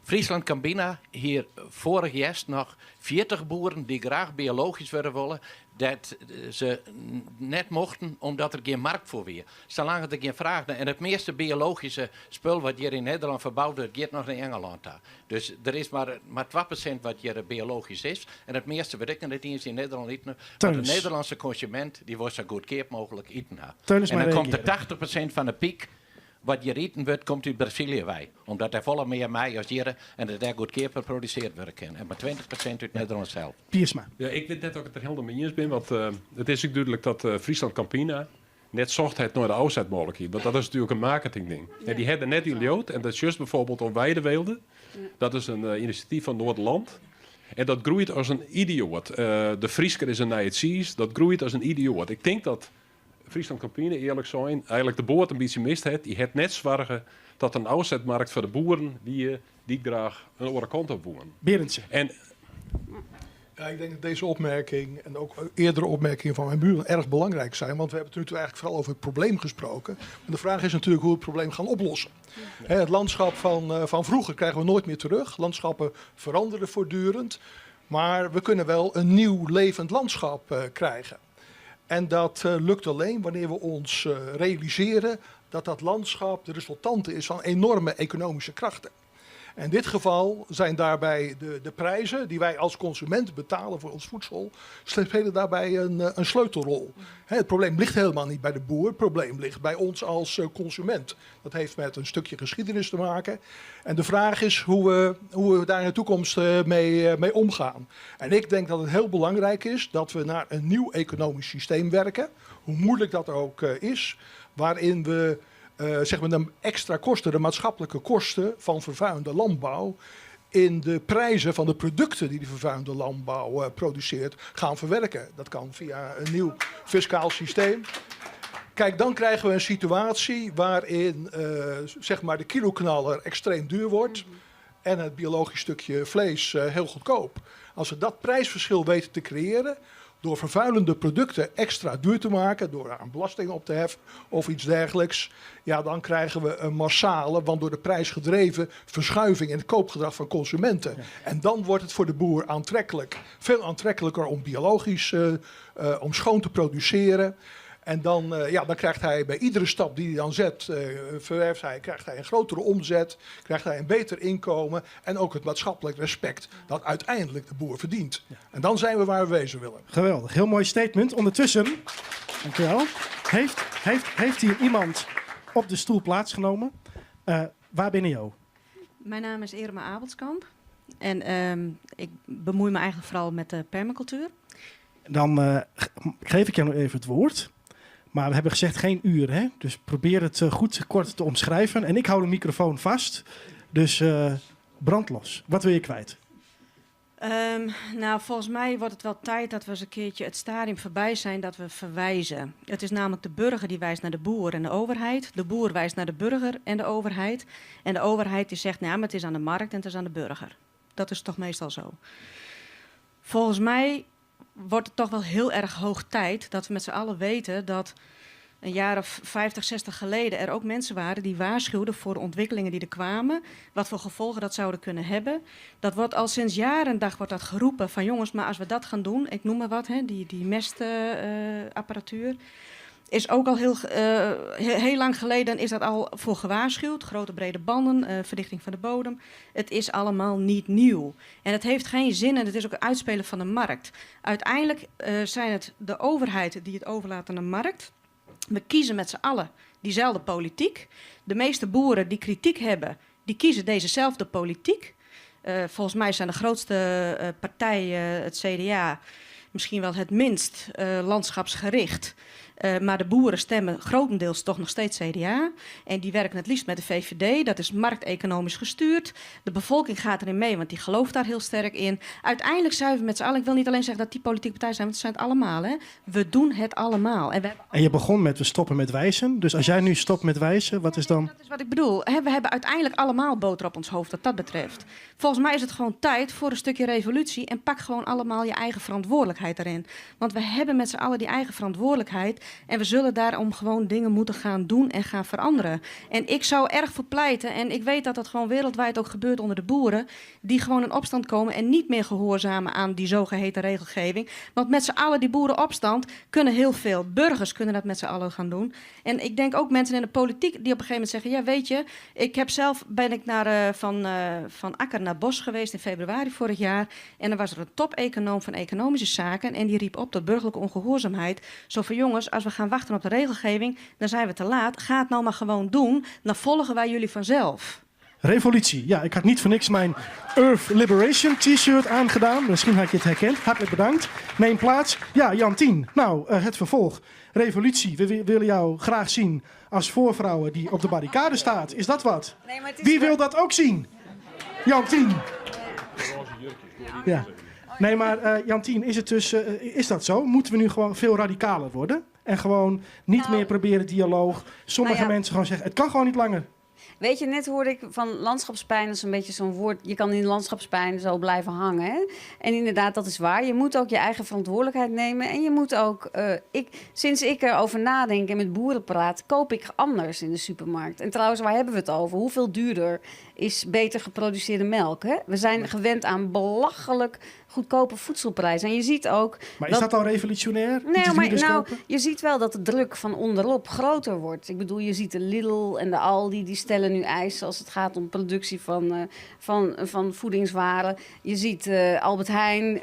Friesland Campina, hier vorig jaar nog 40 boeren die graag biologisch willen, dat ze net mochten omdat er geen markt voor was. Zolang er geen vraag naar. En het meeste biologische spul wat hier in Nederland verbouwd wordt, gaat nog naar Engeland. Dus er is maar 2% wat hier biologisch is. En het meeste wat ik net eens in Nederland eten. Want de Nederlandse consument die wordt zo goedkoop mogelijk eten. En dan komt de 80% van de piek wat je eten wordt, komt uit Brazilië bij. Omdat er volle meer mij als hier en dat daar goedkoop geproduceerd worden kan. En maar 20% uit Nederland zelf. Piersma. Ja, ik weet net ook dat ik het er helemaal mee eens ben. Want het is ook duidelijk dat Friesland Campina net zocht het naar de afzetmogelijkheid. Want dat is natuurlijk een marketingding. Ja. En die hebben net in Ljoot. En dat is juist bijvoorbeeld op Weideweelde. Ja. Dat is een initiatief van Noord-Land. En dat groeit als een idioot. De Friesker is een Nijtsies. Dat groeit als een idioot. Ik denk dat Friesland Campina, eerlijk zijn, eigenlijk de boord een beetje mist heeft. Die het net zorgen dat een afzetmarkt voor de boeren die graag een andere kant op wonen. Berendsen. Ja, ik denk dat deze opmerking en ook eerdere opmerkingen van mijn buurman erg belangrijk zijn. Want we hebben het nu eigenlijk vooral over het probleem gesproken. Maar de vraag is natuurlijk hoe we het probleem gaan oplossen. Ja. Het landschap van vroeger krijgen we nooit meer terug. Landschappen veranderen voortdurend. Maar we kunnen wel een nieuw levend landschap krijgen. En dat lukt alleen wanneer we ons realiseren dat dat landschap de resultante is van enorme economische krachten. In dit geval zijn daarbij de prijzen die wij als consument betalen voor ons voedsel, spelen daarbij een sleutelrol. Het probleem ligt helemaal niet bij de boer, het probleem ligt bij ons als consument. Dat heeft met een stukje geschiedenis te maken. En de vraag is hoe we daar in de toekomst mee omgaan. En ik denk dat het heel belangrijk is dat we naar een nieuw economisch systeem werken, hoe moeilijk dat ook is, waarin we zeg maar de extra kosten, de maatschappelijke kosten van vervuilende landbouw in de prijzen van de producten die de vervuilende landbouw produceert gaan verwerken. Dat kan via een nieuw fiscaal systeem. Kijk, dan krijgen we een situatie waarin zeg maar de kiloknaller extreem duur wordt en het biologisch stukje vlees heel goedkoop. Als we dat prijsverschil weten te creëren door vervuilende producten extra duur te maken, door daar een belasting op te heffen of iets dergelijks, ja, dan krijgen we een massale, want door de prijs gedreven verschuiving in het koopgedrag van consumenten. Ja. En dan wordt het voor de boer aantrekkelijk, veel aantrekkelijker om biologisch, om schoon te produceren. En dan krijgt hij bij iedere stap die hij dan zet, krijgt hij een grotere omzet, krijgt hij een beter inkomen en ook het maatschappelijk respect dat uiteindelijk de boer verdient. Ja. En dan zijn we waar we wezen willen. Geweldig, heel mooi statement. Ondertussen, dankjewel, heeft hier iemand op de stoel plaatsgenomen. Waar ben je? Mijn naam is Irma Abelskamp en ik bemoei me eigenlijk vooral met de permacultuur. Dan geef ik jou nog even het woord. Maar we hebben gezegd geen uur, hè? Dus probeer het goed kort te omschrijven. En ik hou de microfoon vast. Dus brand los. Wat wil je kwijt? Nou, volgens mij wordt het wel tijd dat we eens een keertje het stadium voorbij zijn dat we verwijzen. Het is namelijk de burger die wijst naar de boer en de overheid. De boer wijst naar de burger en de overheid. En de overheid die zegt, nou, maar het is aan de markt en het is aan de burger. Dat is toch meestal zo. Volgens mij wordt het toch wel heel erg hoog tijd dat we met z'n allen weten dat een jaar of 50, 60 geleden er ook mensen waren die waarschuwden voor de ontwikkelingen die er kwamen, wat voor gevolgen dat zouden kunnen hebben. Dat wordt al sinds jaren en dag wordt dat geroepen van jongens, maar als we dat gaan doen, ik noem maar wat, hè, die mestapparatuur, is ook al heel lang geleden is dat al voor gewaarschuwd. Grote brede banden, verdichting van de bodem. Het is allemaal niet nieuw. En het heeft geen zin en het is ook een uitspelen van de markt. Uiteindelijk zijn het de overheid die het overlaat aan de markt. We kiezen met z'n allen diezelfde politiek. De meeste boeren die kritiek hebben, die kiezen dezezelfde politiek. Volgens mij zijn de grootste partijen, het CDA, misschien wel het minst landschapsgericht. Maar de boeren stemmen grotendeels toch nog steeds CDA. En die werken het liefst met de VVD. Dat is markteconomisch gestuurd. De bevolking gaat erin mee, want die gelooft daar heel sterk in. Uiteindelijk zijn we met z'n allen, ik wil niet alleen zeggen dat die politieke partijen zijn, want het zijn het allemaal. Hè? We doen het allemaal. En je begon met we stoppen met wijzen. Dus als jij nu stopt met wijzen, wat is dan? Dat is wat ik bedoel. We hebben uiteindelijk allemaal boter op ons hoofd wat dat betreft. Volgens mij is het gewoon tijd voor een stukje revolutie. En pak gewoon allemaal je eigen verantwoordelijkheid erin. Want we hebben met z'n allen die eigen verantwoordelijkheid. En we zullen daarom gewoon dingen moeten gaan doen en gaan veranderen. En ik zou erg voor pleiten, en ik weet dat dat gewoon wereldwijd ook gebeurt onder de boeren, die gewoon in opstand komen en niet meer gehoorzamen aan die zogeheten regelgeving. Want met z'n allen die boerenopstand kunnen heel veel. Burgers kunnen dat met z'n allen gaan doen. En ik denk ook mensen in de politiek die op een gegeven moment zeggen, ja weet je, ben ik van akker naar bos geweest in februari vorig jaar. En dan was er een top-econoom van economische zaken en die riep op tot burgerlijke ongehoorzaamheid. Zo van jongens, als we gaan wachten op de regelgeving, dan zijn we te laat. Ga het nou maar gewoon doen, dan volgen wij jullie vanzelf. Revolutie. Ja, ik had niet voor niks mijn Earth Liberation t-shirt aangedaan. Misschien had je het herkend. Hartelijk bedankt. Neem plaats. Ja, Jantien. Nou, het vervolg. Revolutie. We willen jou graag zien als voorvrouwen die op de barricade staat. Is dat wat? Nee, maar het is wie wil dat ook zien? Jantien. Ja. Nee, maar Jantien, is dat zo? Moeten we nu gewoon veel radicaler worden? En gewoon niet meer proberen dialoog. Sommige mensen gewoon zeggen, het kan gewoon niet langer. Weet je, net hoorde ik van landschapspijn, dat is een beetje zo'n woord. Je kan in landschapspijn zo blijven hangen. Hè? En inderdaad, dat is waar. Je moet ook je eigen verantwoordelijkheid nemen. En je moet ook, sinds ik erover nadenk en met boeren praat, koop ik anders in de supermarkt. En trouwens, waar hebben we het over? Hoeveel duurder is beter geproduceerde melk? Hè? We zijn gewend aan belachelijk goedkope voedselprijzen. En je ziet ook... Maar is dat al revolutionair? Nee, maar je ziet wel dat de druk van onderop groter wordt. Ik bedoel, je ziet de Lidl en de Aldi, die stellen nu eisen als het gaat om productie van voedingswaren. Je ziet Albert Heijn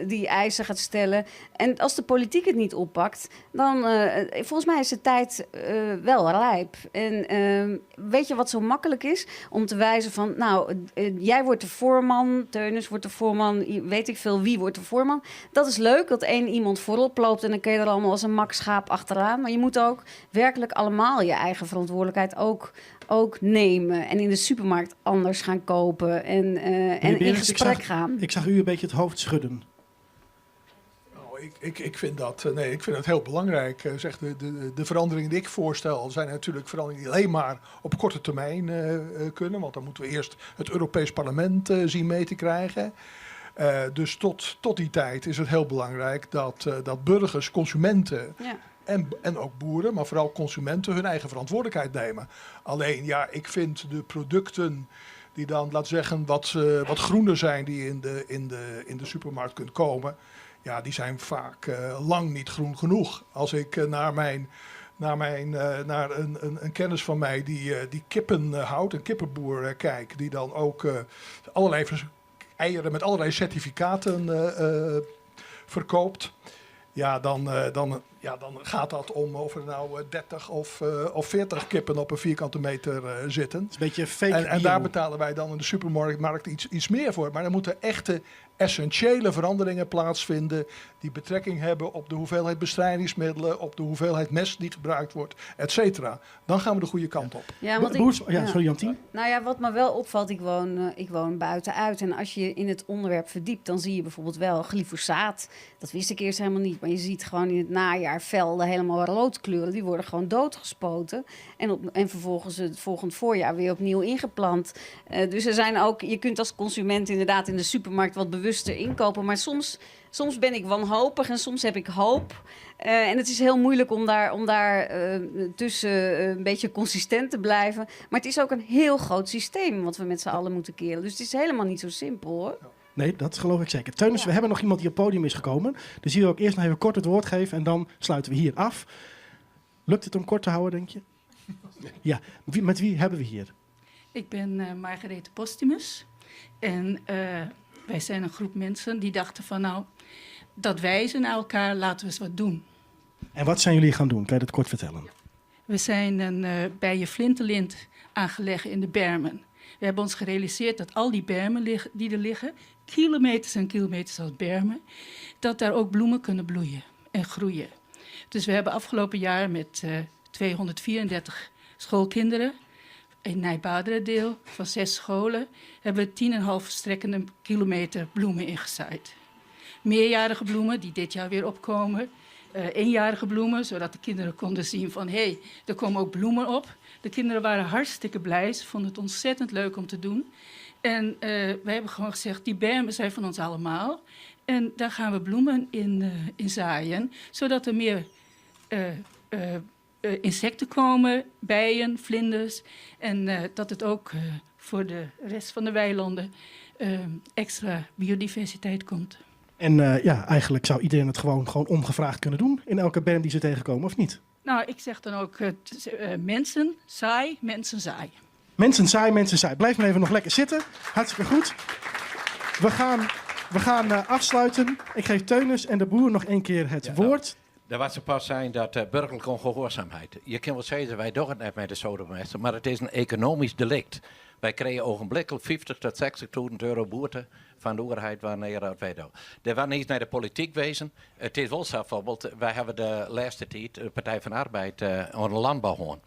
die eisen gaat stellen. En als de politiek het niet oppakt, dan volgens mij is de tijd wel rijp. En weet je wat zo makkelijk is? Om te wijzen van, nou, jij wordt de voorman, Teunis wordt de voorman, weet ik veel wie wordt de voorman. Dat is leuk dat één iemand voorop loopt en dan kun je er allemaal als een mak schaap achteraan. Maar je moet ook werkelijk allemaal je eigen verantwoordelijkheid ook nemen. En in de supermarkt anders gaan kopen en in gesprek gaan. Ik zag u een beetje het hoofd schudden. Ik vind dat heel belangrijk. De veranderingen die ik voorstel zijn natuurlijk veranderingen die alleen maar op korte termijn kunnen. Want dan moeten we eerst het Europees Parlement zien mee te krijgen. Dus tot die tijd is het heel belangrijk dat burgers, consumenten en ook boeren, maar vooral consumenten hun eigen verantwoordelijkheid nemen. Alleen, ja, ik vind de producten die dan, laat zeggen, wat groener zijn die in de supermarkt kunt komen. ja, die zijn vaak lang niet groen genoeg. Als ik naar een kennis van mij die kippen houdt, een kippenboer kijk, die dan ook allerlei eieren met allerlei certificaten verkoopt. Ja, dan gaat dat om of er nou 30 of 40 kippen op een vierkante meter zitten. Het is een beetje fake en daar betalen wij dan in de supermarkt iets meer voor. Maar er moeten echte essentiële veranderingen plaatsvinden die betrekking hebben op de hoeveelheid bestrijdingsmiddelen, op de hoeveelheid mest die gebruikt wordt, et cetera. Dan gaan we de goede kant op. Ja, want sorry Jantien. Nou ja, wat me wel opvalt, ik woon buitenuit. En als je in het onderwerp verdiept, dan zie je bijvoorbeeld wel glyfosaat. Dat wist ik eerst helemaal niet. Maar je ziet gewoon in het najaar velden helemaal rood kleuren. Die worden gewoon doodgespoten. En vervolgens het volgend voorjaar weer opnieuw ingeplant. Dus er zijn ook, je kunt als consument inderdaad in de supermarkt wat bewuster inkopen. Maar soms ben ik wanhopig en soms heb ik hoop. En het is heel moeilijk om daar tussen een beetje consistent te blijven. Maar het is ook een heel groot systeem wat we met z'n allen moeten keren. Dus het is helemaal niet zo simpel, hoor. Nee, dat geloof ik zeker. Teunis, we hebben nog iemand die op het podium is gekomen. Dus die wil ik eerst nog even kort het woord geven en dan sluiten we hier af. Lukt het om kort te houden, denk je? Ja, met wie hebben we hier? Ik ben Margarethe Postumus. En wij zijn een groep mensen die dachten van nou, dat wijzen naar elkaar, laten we eens wat doen. En wat zijn jullie gaan doen? Kan je dat kort vertellen? We zijn een bijenflintelint aangelegd in de bermen. We hebben ons gerealiseerd dat al die bermen die er liggen, kilometers en kilometers als bermen, dat daar ook bloemen kunnen bloeien en groeien. Dus we hebben afgelopen jaar met 234 schoolkinderen in Nijbaderedeel van 6 scholen hebben we 10,5 strekkende kilometer bloemen ingezaaid. Meerjarige bloemen die dit jaar weer opkomen. Eenjarige bloemen, zodat de kinderen konden zien van hé, er komen ook bloemen op. De kinderen waren hartstikke blij, ze vonden het ontzettend leuk om te doen. En wij hebben gewoon gezegd, die bermen zijn van ons allemaal. En daar gaan we bloemen in zaaien, zodat er meer insecten komen, bijen, vlinders. En dat het ook voor de rest van de weilanden extra biodiversiteit komt. En eigenlijk zou iedereen het gewoon ongevraagd kunnen doen in elke berm die ze tegenkomen, of niet? Nou, ik zeg dan ook mensen saai, mensen saai. Mensen saai, mensen saai. Blijf maar even nog lekker zitten. Hartstikke goed. We gaan afsluiten. Ik geef Teunis en de boer nog 1 keer het woord. Er was een pas zijn dat burgerlijke ongehoorzaamheid. Je kan wel zeggen, wij doen het net met de sodomester, maar het is een economisch delict. Wij kregen ogenblikkelijk 50 tot 60.000 euro boete van de overheid wanneer dat wij doen. Dat was niet naar de politiek wezen. Het is wel zo, bijvoorbeeld, wij hebben de laatste tijd de Partij van de Arbeid aan de landbouw gehad.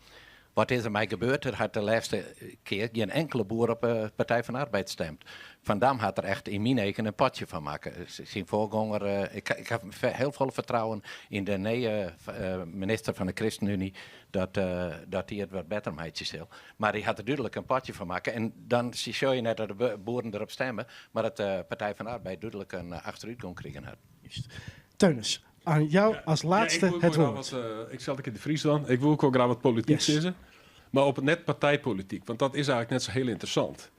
Wat is er mij gebeurd? Er had de laatste keer geen enkele boer op de Partij van de Arbeid stemt. Van Dam had er echt in mijn eigen een potje van maken. Zijn voorganger, ik heb heel veel vertrouwen in de nieuwe minister van de ChristenUnie dat hij het wat beter meidjes wil. Maar die had er duidelijk een potje van maken. En dan zie je net dat de boeren erop stemmen, maar dat de Partij van de Arbeid duidelijk een achteruitgang kregen had. Teunis, aan jou als laatste het woord. Ik zal het in de Fries dan. Ik wil ook graag wat politiek zeggen. Maar op het net partijpolitiek. Want dat is eigenlijk net zo heel interessant.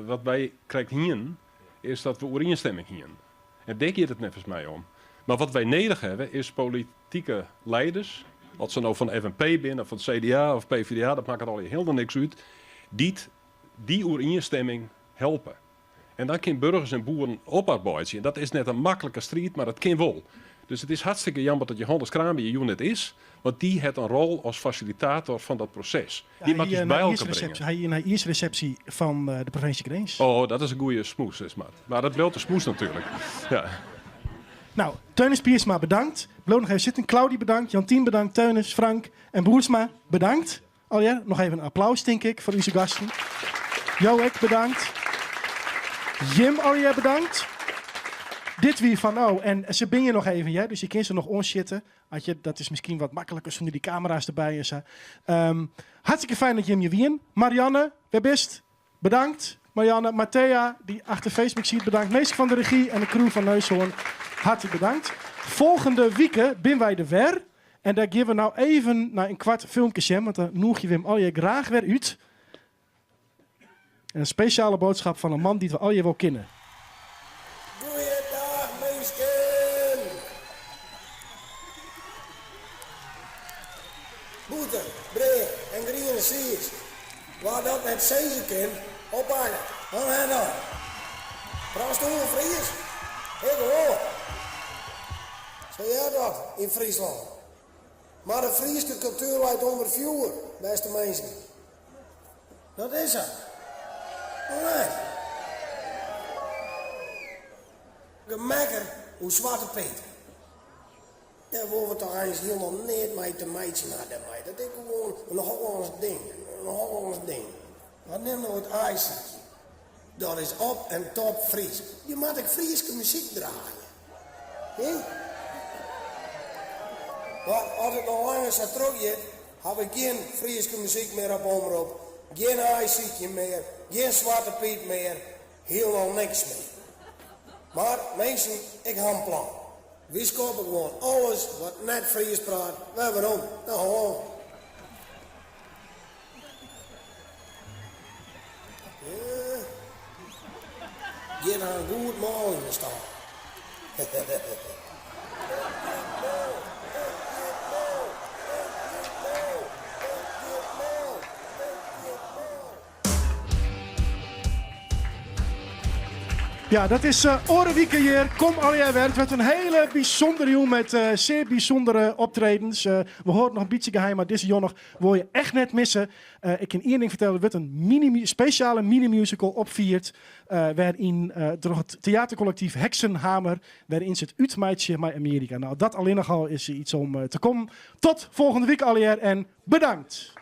Wat wij krijgen hier, is dat we overeenstemming hier. En daar gaat het net volgens mij om. Maar wat wij nodig hebben, is politieke leiders. Of ze nou van de FNP binnen, of van het CDA of PvdA, dat maakt het al helemaal niks uit. Die overeenstemming helpen. En dan kunnen burgers en boeren oparbeiden. En dat is net een makkelijke strijd, maar dat kan wel. Dus het is hartstikke jammer dat Johannes Kramer je unit is. Want die heeft een rol als facilitator van dat proces. Die mag je bij elkaar brengen. Hij naar eerste receptie van de provincie Grains. Oh, dat is een goede smoes, is maar dat wil de smoes natuurlijk. Ja. Nou, Teunis Piersma bedankt. Blijf nog even zitten. Claudie bedankt. Jantien bedankt. Teunis, Frank en Boersma bedankt. Oh ja, nog even een applaus denk ik voor onze gasten. Joek bedankt. Jim Alja bedankt. Dit wie van en ze ben je nog even, ja? Dus je kunt ze nog onshitten. Dat is misschien wat makkelijker zonder die camera's erbij en zo. Hartstikke fijn dat je hem je wien. Marianne, wer bist? Bedankt. Marianne, Matthea, die achter Facebook ziet, bedankt. Meester van de regie en de crew van Neushoorn, hartelijk bedankt. Volgende week ben wij er weer. En daar geven we nou even naar een kwart filmpje, want dan noeg je Wim Alje graag weer uit. En een speciale boodschap van een man die we al je wel kennen. Goeiedag, mensen! boter, breed en groene siers. Waar dat met zezen kind oppakken. Dan en dan. Praat hoe Fries? Ik hoor. Zo ja dat in Friesland. Maar de Friese cultuur leidt onder vuur, beste mensen. Dat is het. Nee. Gemakker hoe Zwarte Peter. Daar worden we toch eens helemaal niet mee te meidje naar de meid. Dat is gewoon een Hollands ding. Een Hollands ding. Wat neemt nou het ijs? Dat is op en top Fries. Je moet ook Friese muziek draaien. Hé? Maar als het nog langer zo terug is, heb ik geen Friese muziek meer op omroep. Geen ijsje meer, geen Zwarte Piet meer. Helemaal niks meer. Maar mensen, ik heb een plan. We skoppen gewoon alles wat net Fries praat. Waarom? Nou gewoon. Ja. Geen een goed maal in de stad. Ja, dat is Orenwieke hier. Kom alweer weer. Het werd een hele bijzondere jongen met zeer bijzondere optredens. We horen nog een beetje geheim, maar deze jongen wil je echt net missen. Ik kan één ding vertellen. Er wordt een speciale mini-musical opvierd. Waarin door het theatercollectief Heksenhamer. Waarin zit Uitmeidje met Amerika. Nou, dat alleen nogal is iets om te komen. Tot volgende week alweer en bedankt.